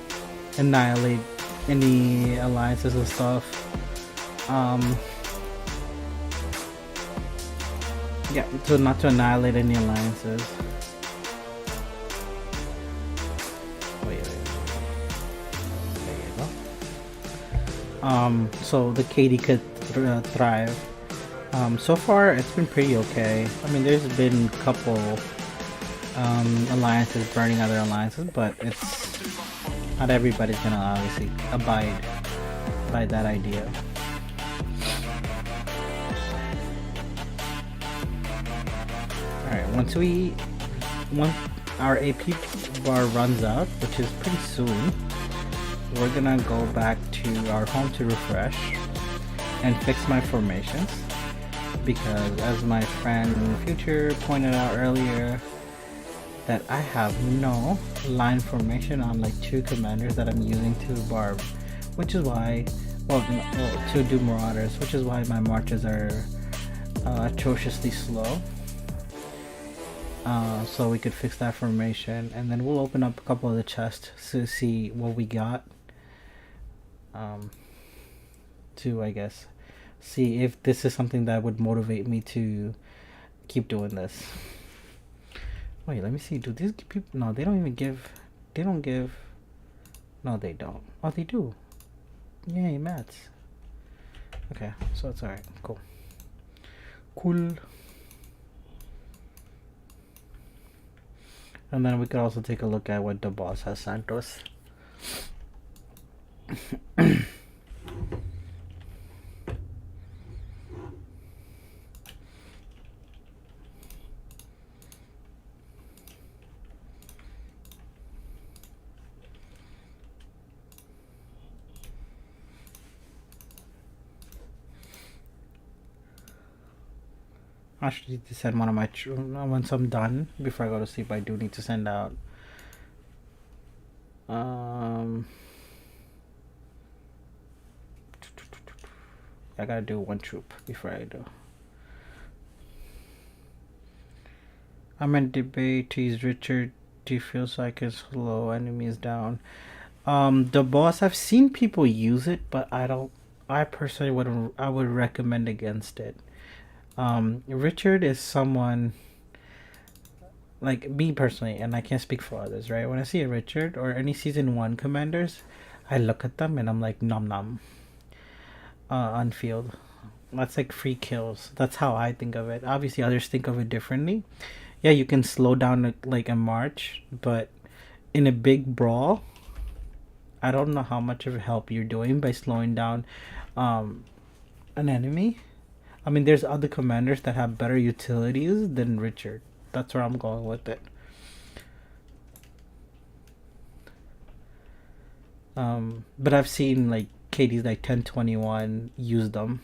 annihilate any alliances and stuff. Yeah, so not to annihilate any alliances. Wait. There you go. So the KD could thrive. So far it's been pretty okay. I mean, there's been a couple alliances burning other alliances, but it's not everybody's gonna obviously abide by that idea. Alright, once our AP bar runs out, which is pretty soon, we're gonna go back to our home to refresh and fix my formations, because as my friend Future pointed out earlier, that I have no line formation on like 2 commanders that I'm using to barb, which is why well, to do Marauders, which is why my marches are atrociously slow. So we could fix that formation, and then we'll open up a couple of the chests to see what we got. To, I guess, see if this is something that would motivate me to keep doing this. Wait, let me see. Do these people? No, they don't even give. They don't give. No, they don't. Oh, they do. Yay, mats. Okay, so it's alright. Cool. Cool. And then we could also take a look at what the boss has sent us. Actually need to send one of my once I'm done before I go to sleep. I do need to send out I gotta do one troop before I do. I'm in debate to use Richard. Do you feel so I can slow enemies down? The boss, I've seen people use it, but I personally wouldn't. I would recommend against it. Richard is someone, like me personally, and I can't speak for others, right? When I see a Richard or any season 1 commanders, I look at them and I'm like nom nom. On field, that's like free kills. That's how I think of it. Obviously, others think of it differently. Yeah, you can slow down like a march, but in a big brawl, I don't know how much of help you're doing by slowing down an enemy. I mean, there's other commanders that have better utilities than Richard. That's where I'm going with it. But I've seen like KDs like 1021 use them.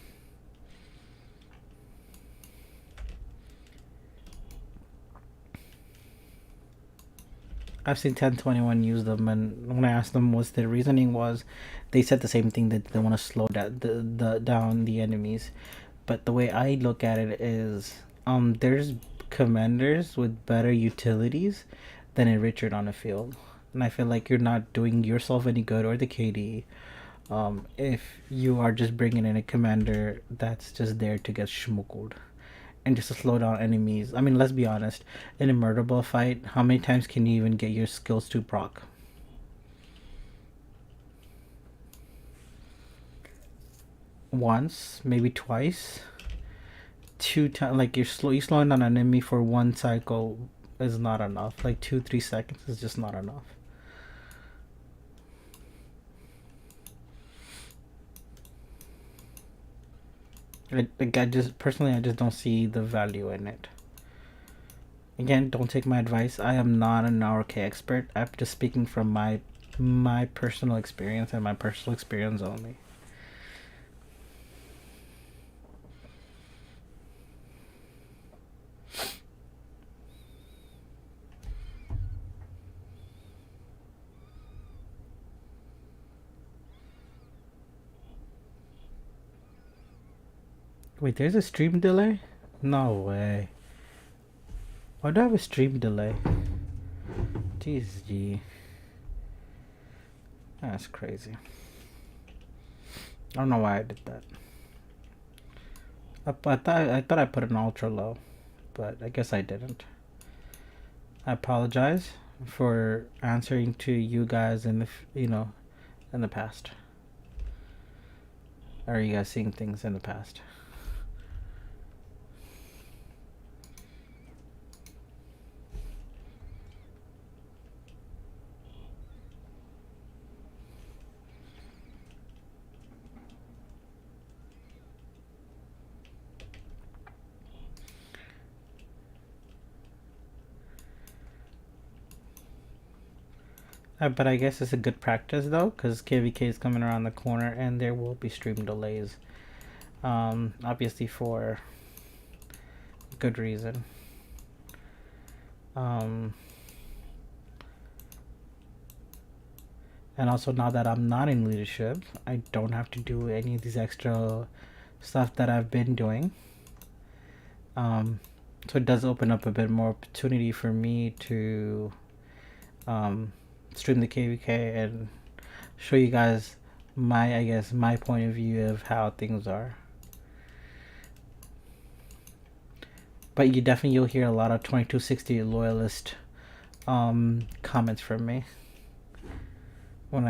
I've seen 1021 use them, and when I asked them what their reasoning was, they said the same thing, that they want to slow down the enemies. But the way I look at it is, there's commanders with better utilities than a Richard on a field, and I feel like you're not doing yourself any good or the KD if you are just bringing in a commander that's just there to get schmookled and just to slow down enemies. I mean, let's be honest. In a murder ball fight, how many times can you even get your skills to proc? Once, maybe twice. 2 times, like you're slowing down an enemy for 1 cycle is not enough. Like 2-3 seconds is just not enough. I just personally, I just don't see the value in it. Again, don't take my advice. I am not an RK expert. I'm just speaking from my personal experience and my personal experience only. Wait, there's a stream delay? No way. Why do I have a stream delay? Jeez, gee. That's crazy. I don't know why I did that. I thought I put an ultra low, but I guess I didn't. I apologize for answering to you guys in the in the past. Or are you guys seeing things in the past? But I guess it's a good practice though, because KVK is coming around the corner and there will be stream delays. Obviously for good reason. And also now that I'm not in leadership, I don't have to do any of these extra stuff that I've been doing. So it does open up a bit more opportunity for me to stream the KVK and show you guys my point of view of how things are. But you'll hear a lot of 2260 loyalist comments from me when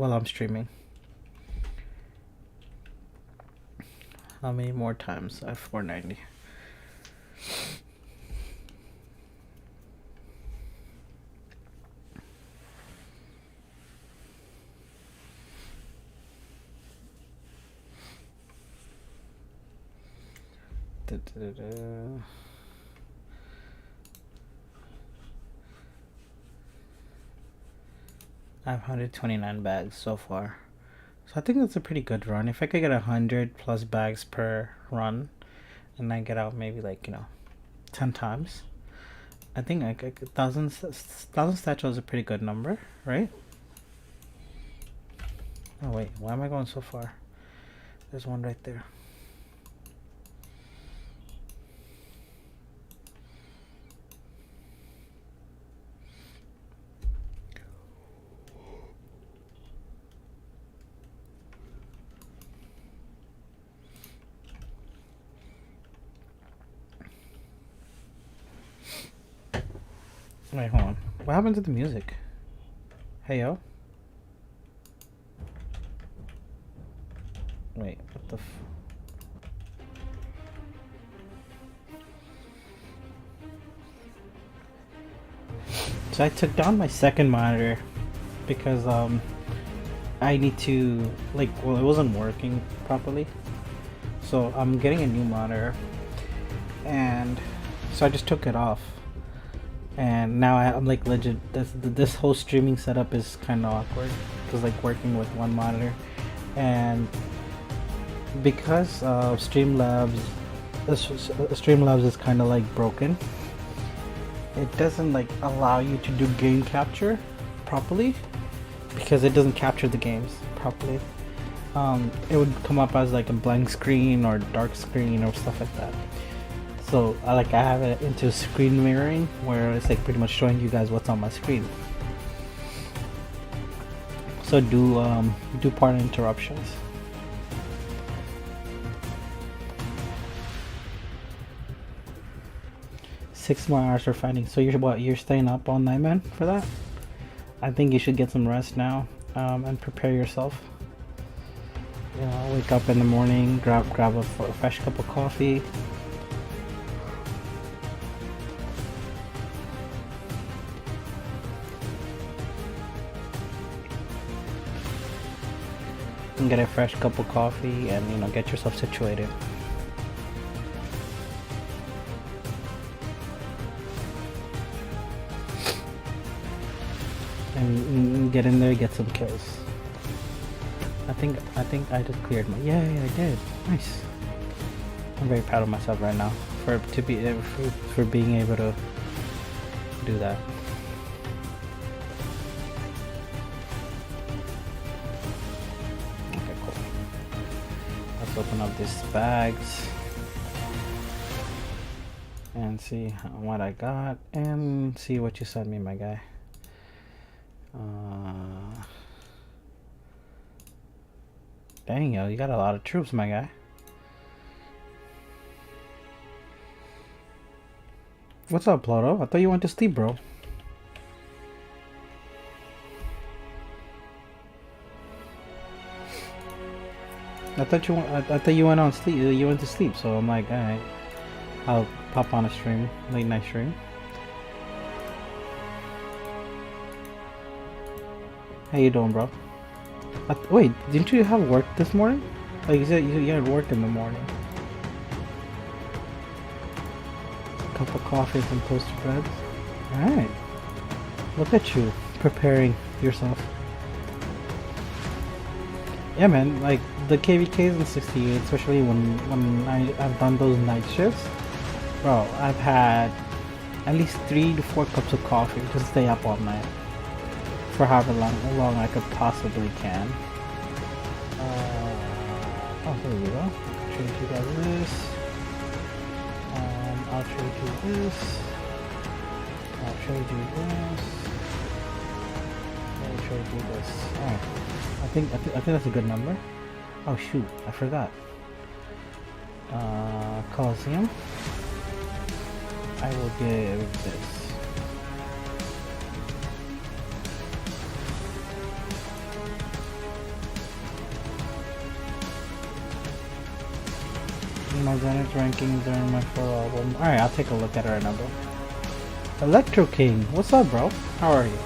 I'm streaming. How many more times? I have 490. I have 129 bags so far. So I think that's a pretty good run. If I could get 100 plus bags per run, and I get out maybe 10 times, I think like 1,000 statue is a pretty good number, right? Oh wait, why am I going so far? There's one right there. Wait, hold on. What happened to the music? Hey, yo. Wait, what the So I took down my second monitor because I need to it wasn't working properly. So I'm getting a new monitor, and so I just took it off. And now I'm like legit. This whole streaming setup is kind of awkward because working with one monitor, and because Streamlabs is kind of broken. It doesn't allow you to do game capture properly because it doesn't capture the games properly. It would come up as a blank screen or dark screen or stuff like that. So I have it into screen mirroring where it's pretty much showing you guys what's on my screen. So do pardon interruptions. Six more hours for fighting. So you're staying up all night, man, for that? I think you should get some rest now, and prepare yourself. Wake up in the morning, grab a fresh cup of coffee. And get a fresh cup of coffee and get yourself situated. And get in there, get some kills. I think I just cleared my. Yeah, I did. Nice. I'm very proud of myself right now for being able to do that. Okay, cool. Let's open up these bags and see what I got and see what you sent me, my guy. Dang, yo, you got a lot of troops, my guy. What's up, Pluto? I thought you went to sleep, bro. I thought you went on sleep. You went to sleep, so I'm like, alright, I'll pop on a stream, late night stream. How you doing, bro? Wait, didn't you have work this morning? Like you said, you had work in the morning. A cup of coffee and some toasted breads. Alright. Look at you, preparing yourself. Yeah, man, the KVKs and 68, especially when I've done those night shifts, bro, I've had at least 3 to 4 cups of coffee to stay up all night for however long I could possibly can. Oh, there we go. Trade you guys this. I'll trade you this. I'll trade you this. I'll trade you this. Oh, I think that's a good number. Oh shoot, I forgot. Coliseum. I will give this. My Zenith rankings are in my full album. Alright, I'll take a look at our number. Electro King, what's up, bro? How are you?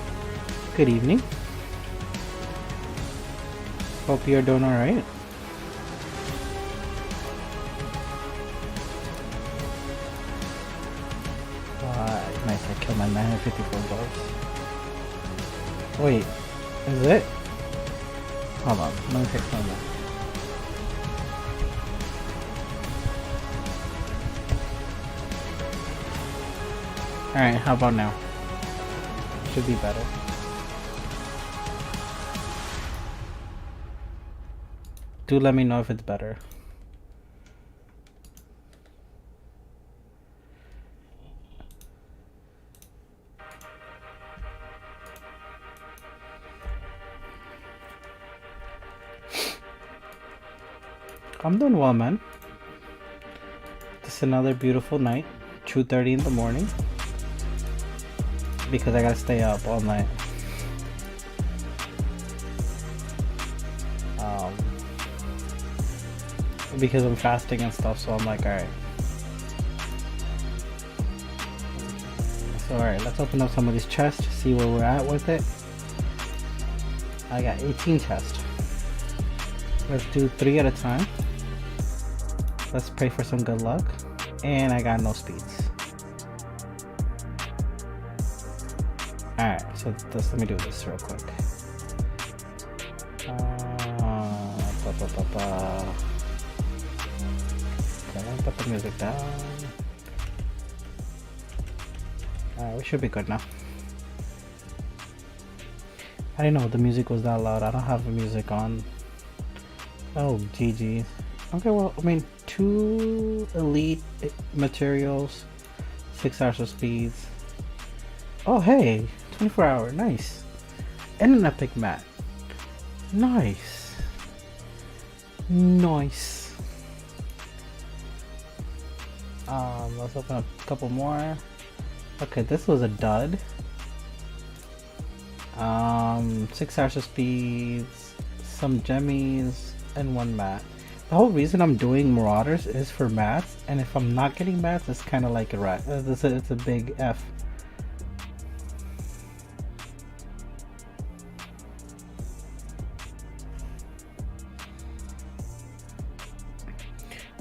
Good evening. Hope you're doing alright. Nice, I killed my 954 bugs. Wait, is it? Hold on, let me fix my map. Alright, how about now? Should be better. Do let me know if it's better. I'm doing well, man. It's another beautiful night. 2:30 in the morning. Because I gotta stay up all night. Because I'm fasting and stuff, so I'm like, alright. So alright, let's open up some of these chests, see where we're at with it. I got 18 chests. Let's do 3 at a time. Let's pray for some good luck. And I got no speeds. Alright, so let me do this real quick. Okay, put the music down. Alright, we should be good now. I didn't know the music was that loud. I don't have the music on. Oh, GG. Okay, well, I mean, 2 elite materials, 6 hours of speeds. Oh, hey, 24 hour, nice. And an epic mat. Nice. Nice. Let's open up a couple more. Okay, this was a dud. 6 hours of speeds, some gemmies, and 1 mat. The whole reason I'm doing Marauders is for mats, and if I'm not getting mats, it's kind of like a rat. It's a big F.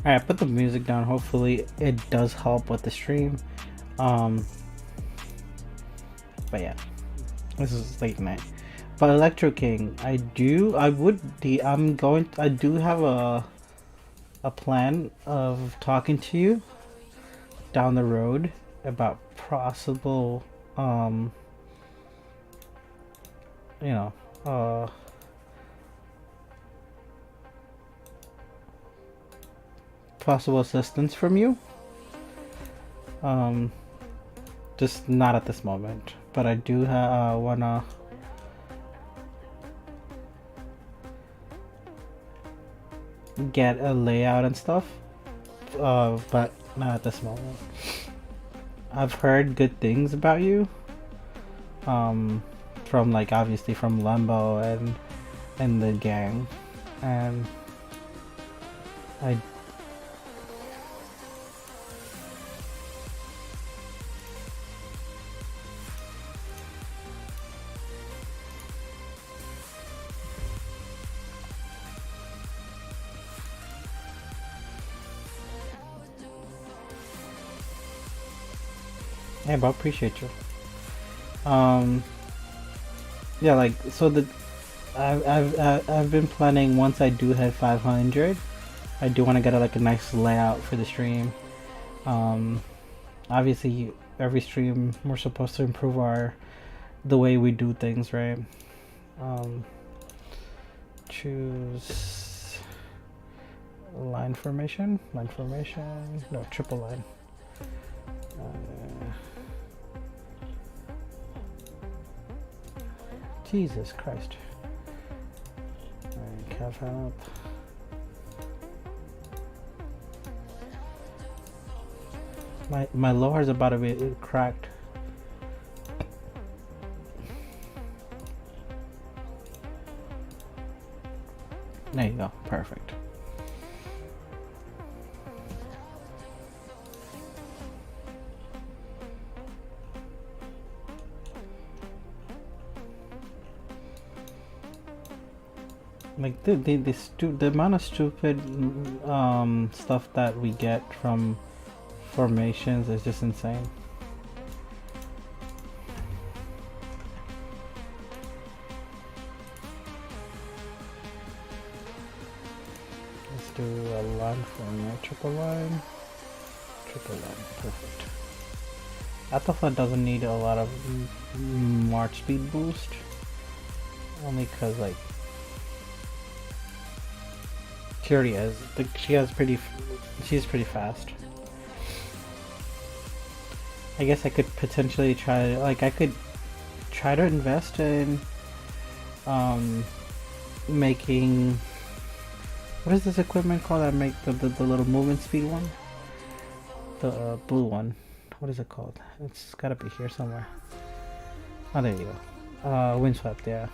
Alright, put the music down. Hopefully it does help with the stream. But yeah, this is late night. But Electro King, I do have a plan of talking to you down the road about possible possible assistance from you. Just not at this moment, but I do wanna get a layout and stuff, but not at this moment. I've heard good things about you, from like obviously from Lembo and the gang, and hey, bro, appreciate you. Yeah, like, so I've been planning once I do hit 500, I do want to get like a nice layout for the stream. Obviously, every stream we're supposed to improve the way we do things, right? Choose line formation, no, triple line. Jesus Christ. Alright, calf help. My lower's about to be cracked. There you go, perfect. Like the amount of stupid stuff that we get from formations is just insane. Let's do a line format, triple line, perfect. Athlon doesn't need a lot of march speed boost, only because like she already has, like she's pretty fast. I guess I could potentially try, like I could try to invest in making, what is this equipment called that make the little movement speed one? The blue one. What is it called? It's gotta be here somewhere. Oh, there you go. Windswept, yeah.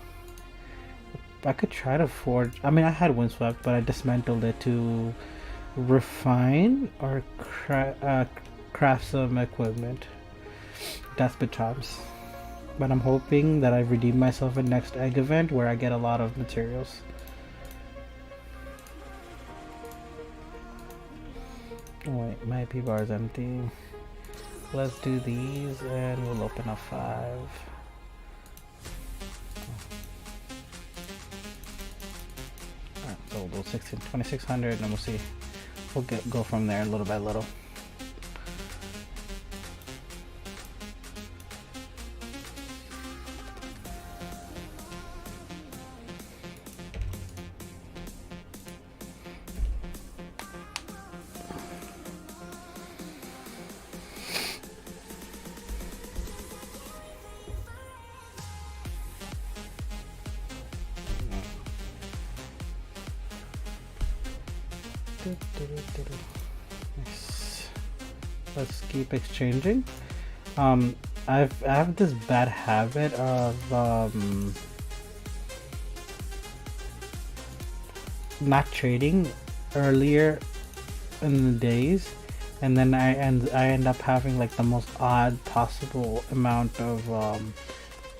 I could try to forge, I mean I had Windswept, but I dismantled it to refine or craft some equipment. Death Batons. But I'm hoping that I redeem myself in next egg event where I get a lot of materials. Oh wait, my IP bar is empty. Let's do these and we'll open up 5. Alright, so we'll do 2600 and we'll see. We'll go from there little by little. Nice. Let's keep exchanging. I have this bad habit of not trading earlier in the days, and then I end up having like the most odd possible amount of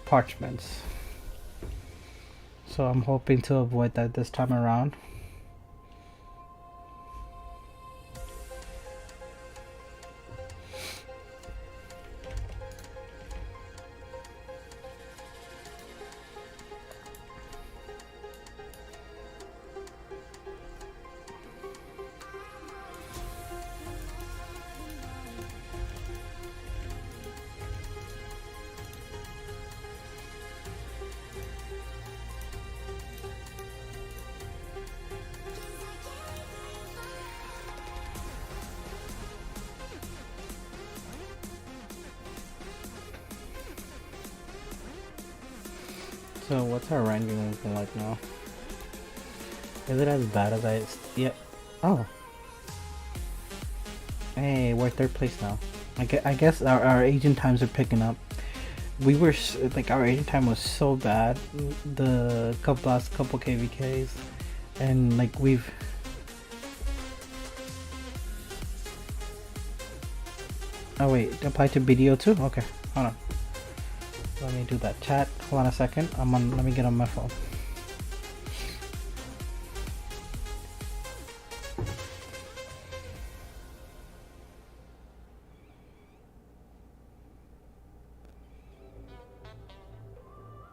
parchments. So I'm hoping to avoid that this time around. So what's our ranking looking like now? Is it as bad as I... Yeah. Oh. Hey, we're 3rd place now. I guess our agent times are picking up. We were... like, our agent time was so bad. The last couple KVKs. And, like, we've... Oh, wait. Apply to BDO too? Okay. Hold on. Let me do that. Chat, hold on a second. Let me get on my phone.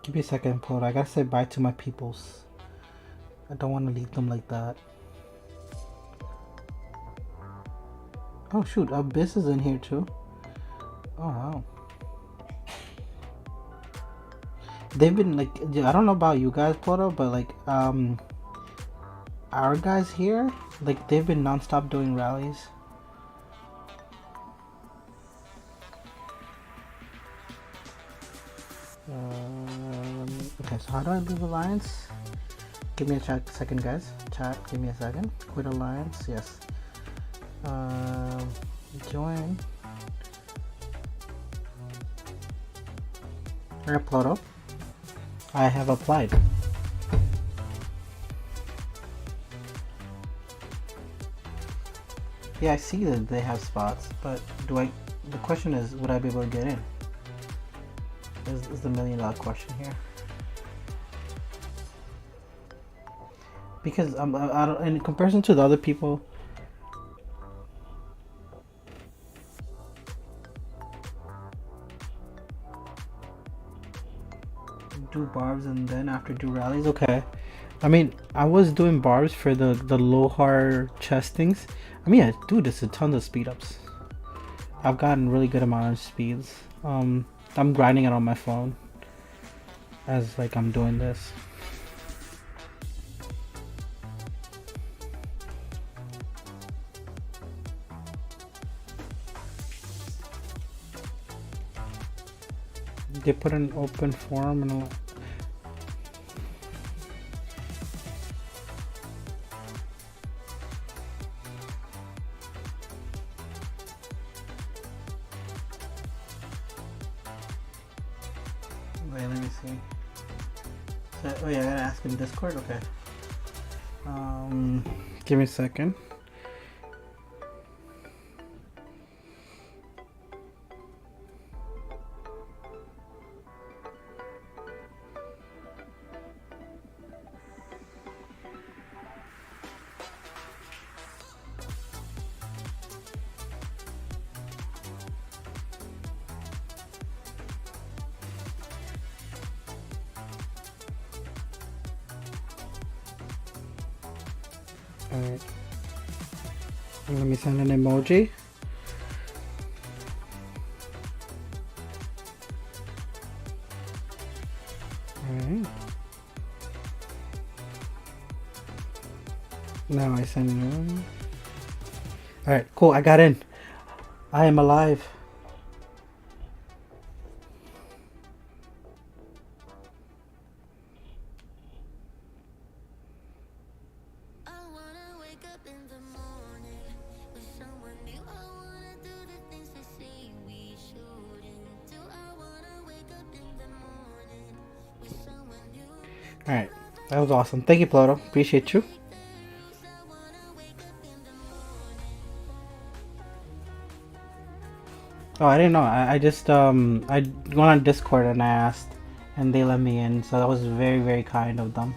Give me a second, Pluto. I gotta say bye to my peoples. I don't want to leave them like that. Oh shoot, Abyss is in here too. Oh wow. They've been like, I don't know about you guys, Pluto, but like our guys here, like they've been non-stop doing rallies. Okay, so how do I leave alliance? Give me a second, guys. Chat, give me a second. Quit alliance, yes. Join. Alright, Pluto. I have applied. Yeah, I see that they have spots, but the question is, would I be able to get in? Is the $1 million question here. Because I don't, in comparison to the other people, do barbs and then after do rallies. Okay, I mean I was doing barbs for the low hard chest things. I mean, dude, it's a ton of speed ups. I've gotten really good amount of speeds. I'm grinding it on my phone as like I'm doing this. They put an open forum and all. Wait, let me see. So, oh yeah, I gotta ask in Discord. Okay. Give me a second. Alright. Let me send an emoji. Alright. Now I send it. Alright, cool. I got in. I am alive. Alright, that was awesome. Thank you, Pluto. Appreciate you. Oh, I didn't know. I just I went on Discord and I asked, and they let me in. So that was very, very kind of them.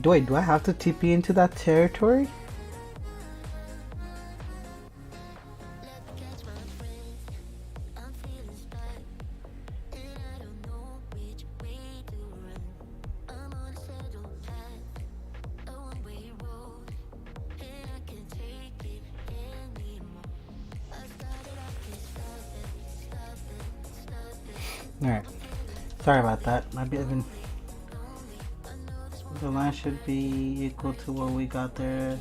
Do I have to TP into that territory? Alright. Sorry about that. Might be even. The line should be equal to what we got there.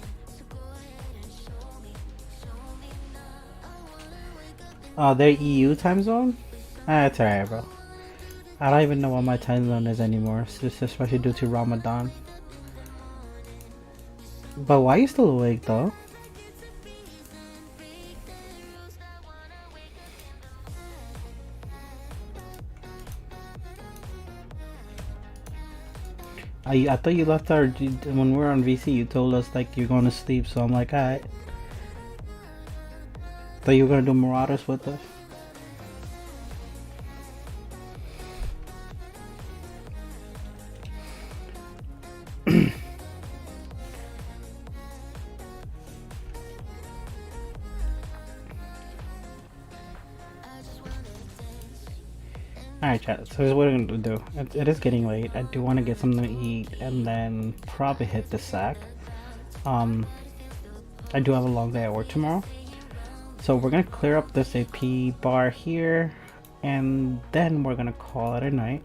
Oh, they're EU time zone? Ah, it's alright, bro. I don't even know what my time zone is anymore, especially due to Ramadan. But why are you still awake, though? I thought you left our when we were on VC. You told us like you're going to sleep, so I'm like, alright. Thought you were gonna do Marauders with us. Alright, chat. So here's what we're gonna do. It is getting late. I do want to get something to eat and then probably hit the sack. I do have a long day at work tomorrow, so we're gonna clear up this AP bar here, and then we're gonna call it a night.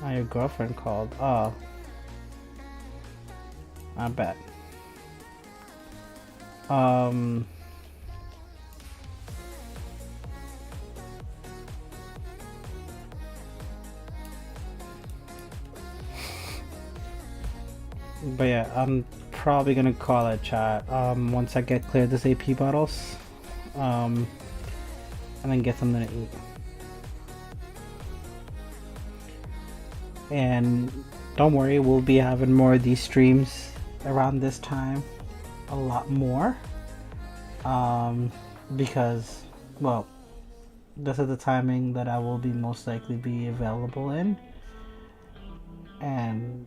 Your girlfriend called. Oh, I bet. But yeah, I'm probably gonna call it, chat. Once I get cleared this AP bottles, and then get something to eat. And don't worry, we'll be having more of these streams around this time, a lot more, because, well, this is the timing that I will be most likely be available in, and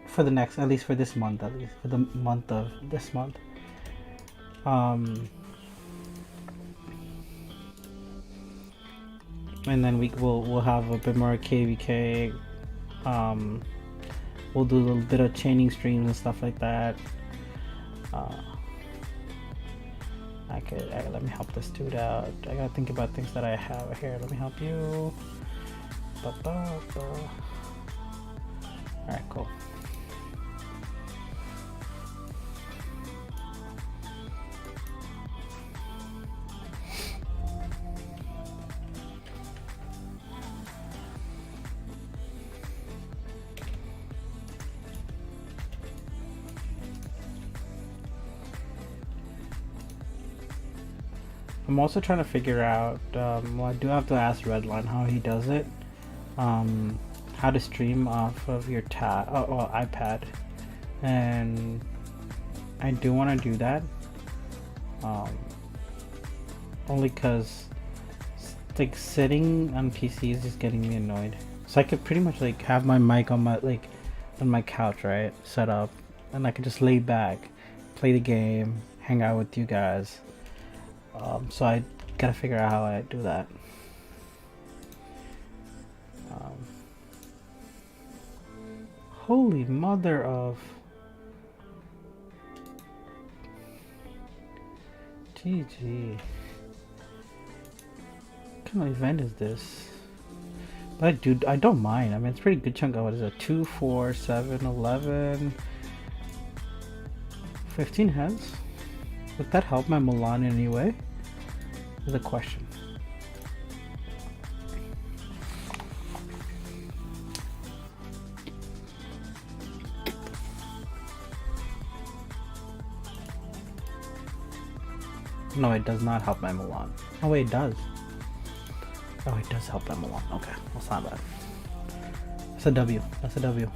for the next, at least for this month, at least for the month of this month. And then we'll have a bit more KVK. We'll do a little bit of chaining streams and stuff like that. Let me help this dude out. I gotta think about things that I have here. Let me help you. Alright, cool. I'm also trying to figure out, well, I do have to ask Redline how he does it, how to stream off of your iPad, and I do want to do that, only because like sitting on PC is just getting me annoyed. So I could pretty much like have my mic on my couch, right, set up, and I could just lay back, play the game, hang out with you guys. So I gotta figure out how I do that. Holy mother of... GG. What kind of event is this? But dude, I don't mind. I mean, it's a pretty good chunk of, what is it? 2, 4, 7, 11... 15 heads? Would that help my Milan in any way? Is a question. No, it does not help my Milan. Oh wait, it does. Oh, it does help my Milan. Okay, that's not bad. That's a W. That's a W.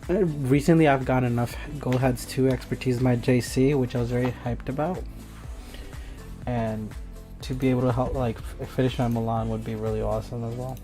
Recently I've gotten enough Gold Heads 2 expertise in my JC, which I was very hyped about, and to be able to help like finish my Milan would be really awesome as well.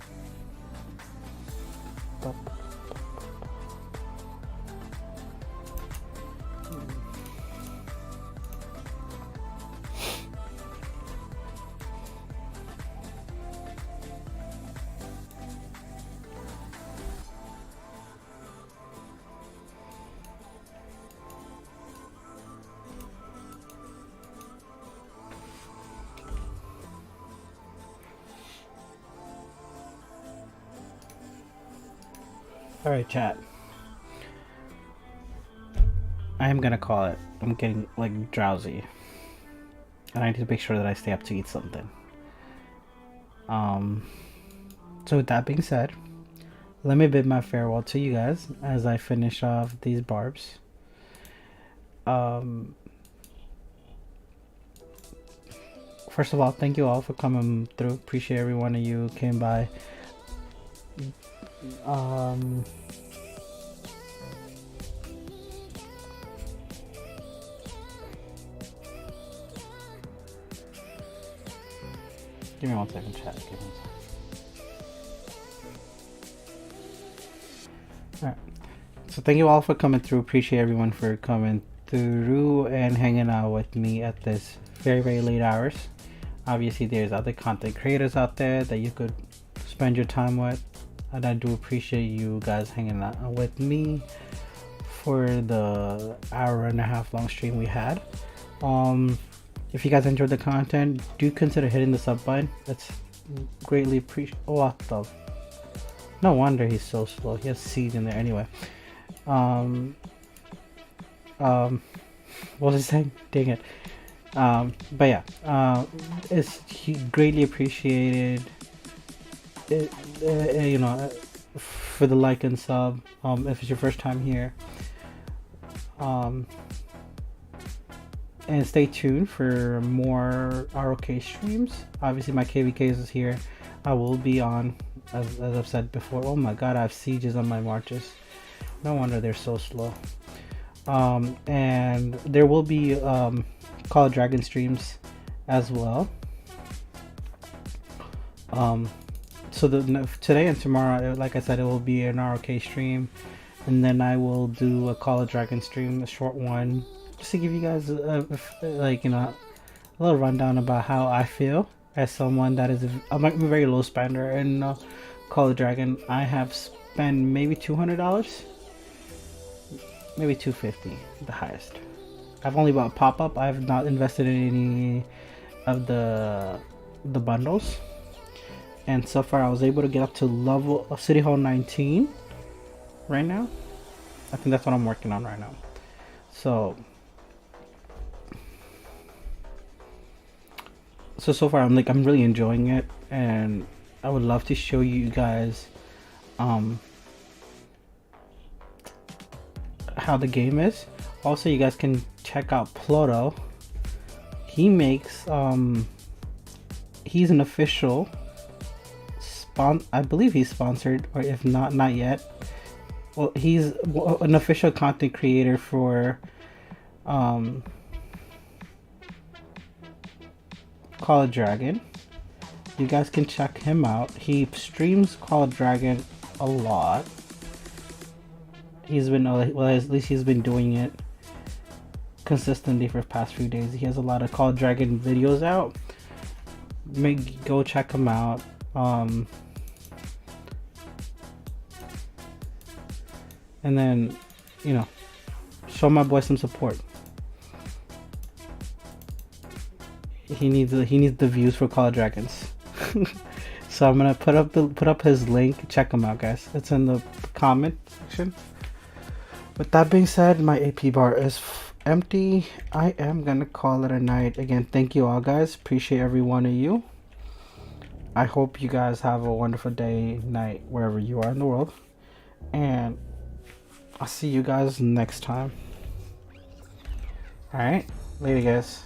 Alright, chat. I am gonna call it. I'm getting like drowsy, and I need to make sure that I stay up to eat something. So with that being said, let me bid my farewell to you guys as I finish off these barbs. first of all, thank you all for coming through. Appreciate every one of you came by. Give me 1 second, chat. Give me 1 second. Alright. So thank you all for coming through. Appreciate everyone for coming through and hanging out with me at this very, very late hours. Obviously, there's other content creators out there that you could spend your time with. And I do appreciate you guys hanging out with me for the hour-and-a-half long stream we had. If you guys enjoyed the content, do consider hitting the sub button. That's greatly appreciated. Oh, what the? No wonder he's so slow. He has seeds in there anyway. What was I saying? Dang it. But yeah, it's greatly appreciated. You know, for the like and sub. If it's your first time here. And stay tuned for more ROK streams. Obviously my KVKs is here. I will be on, as I've said before. Oh my god, I have sieges on my marches. No wonder they're so slow. And there will be Call of Dragon streams as well. So today and tomorrow, like I said, it will be an ROK stream. And then I will do a Call of Dragon stream, a short one. Just to give you guys like, you know, a little rundown about how I feel as someone that is I'm a very low spender in Call of Dragon. I have spent maybe $200, maybe $250, the highest. I've only bought pop-up. I have not invested in any of the bundles, and so far I was able to get up to level of City Hall 19 right now. I think that's what I'm working on right now. So far I'm really enjoying it, and I would love to show you guys how the game is. Also, you guys can check out Pluto. He makes he's an official I believe he's sponsored, or if not yet. Well, he's an official content creator for Call of Dragon. You guys can check him out. He streams Call of Dragon a lot. He's been, well, at least he's been doing it consistently for the past few days. He has a lot of Call of Dragon videos out. Go check him out. And then, you know, show my boy some support. He needs the views for Call of Dragons. So I'm gonna put up his link. Check him out, guys. It's in the comment section. With that being said, my AP bar is empty. I am gonna call it a night. Again, thank you all, guys. Appreciate every one of you. I hope you guys have a wonderful day, night, wherever you are in the world. And I'll see you guys next time. Alright, later, guys.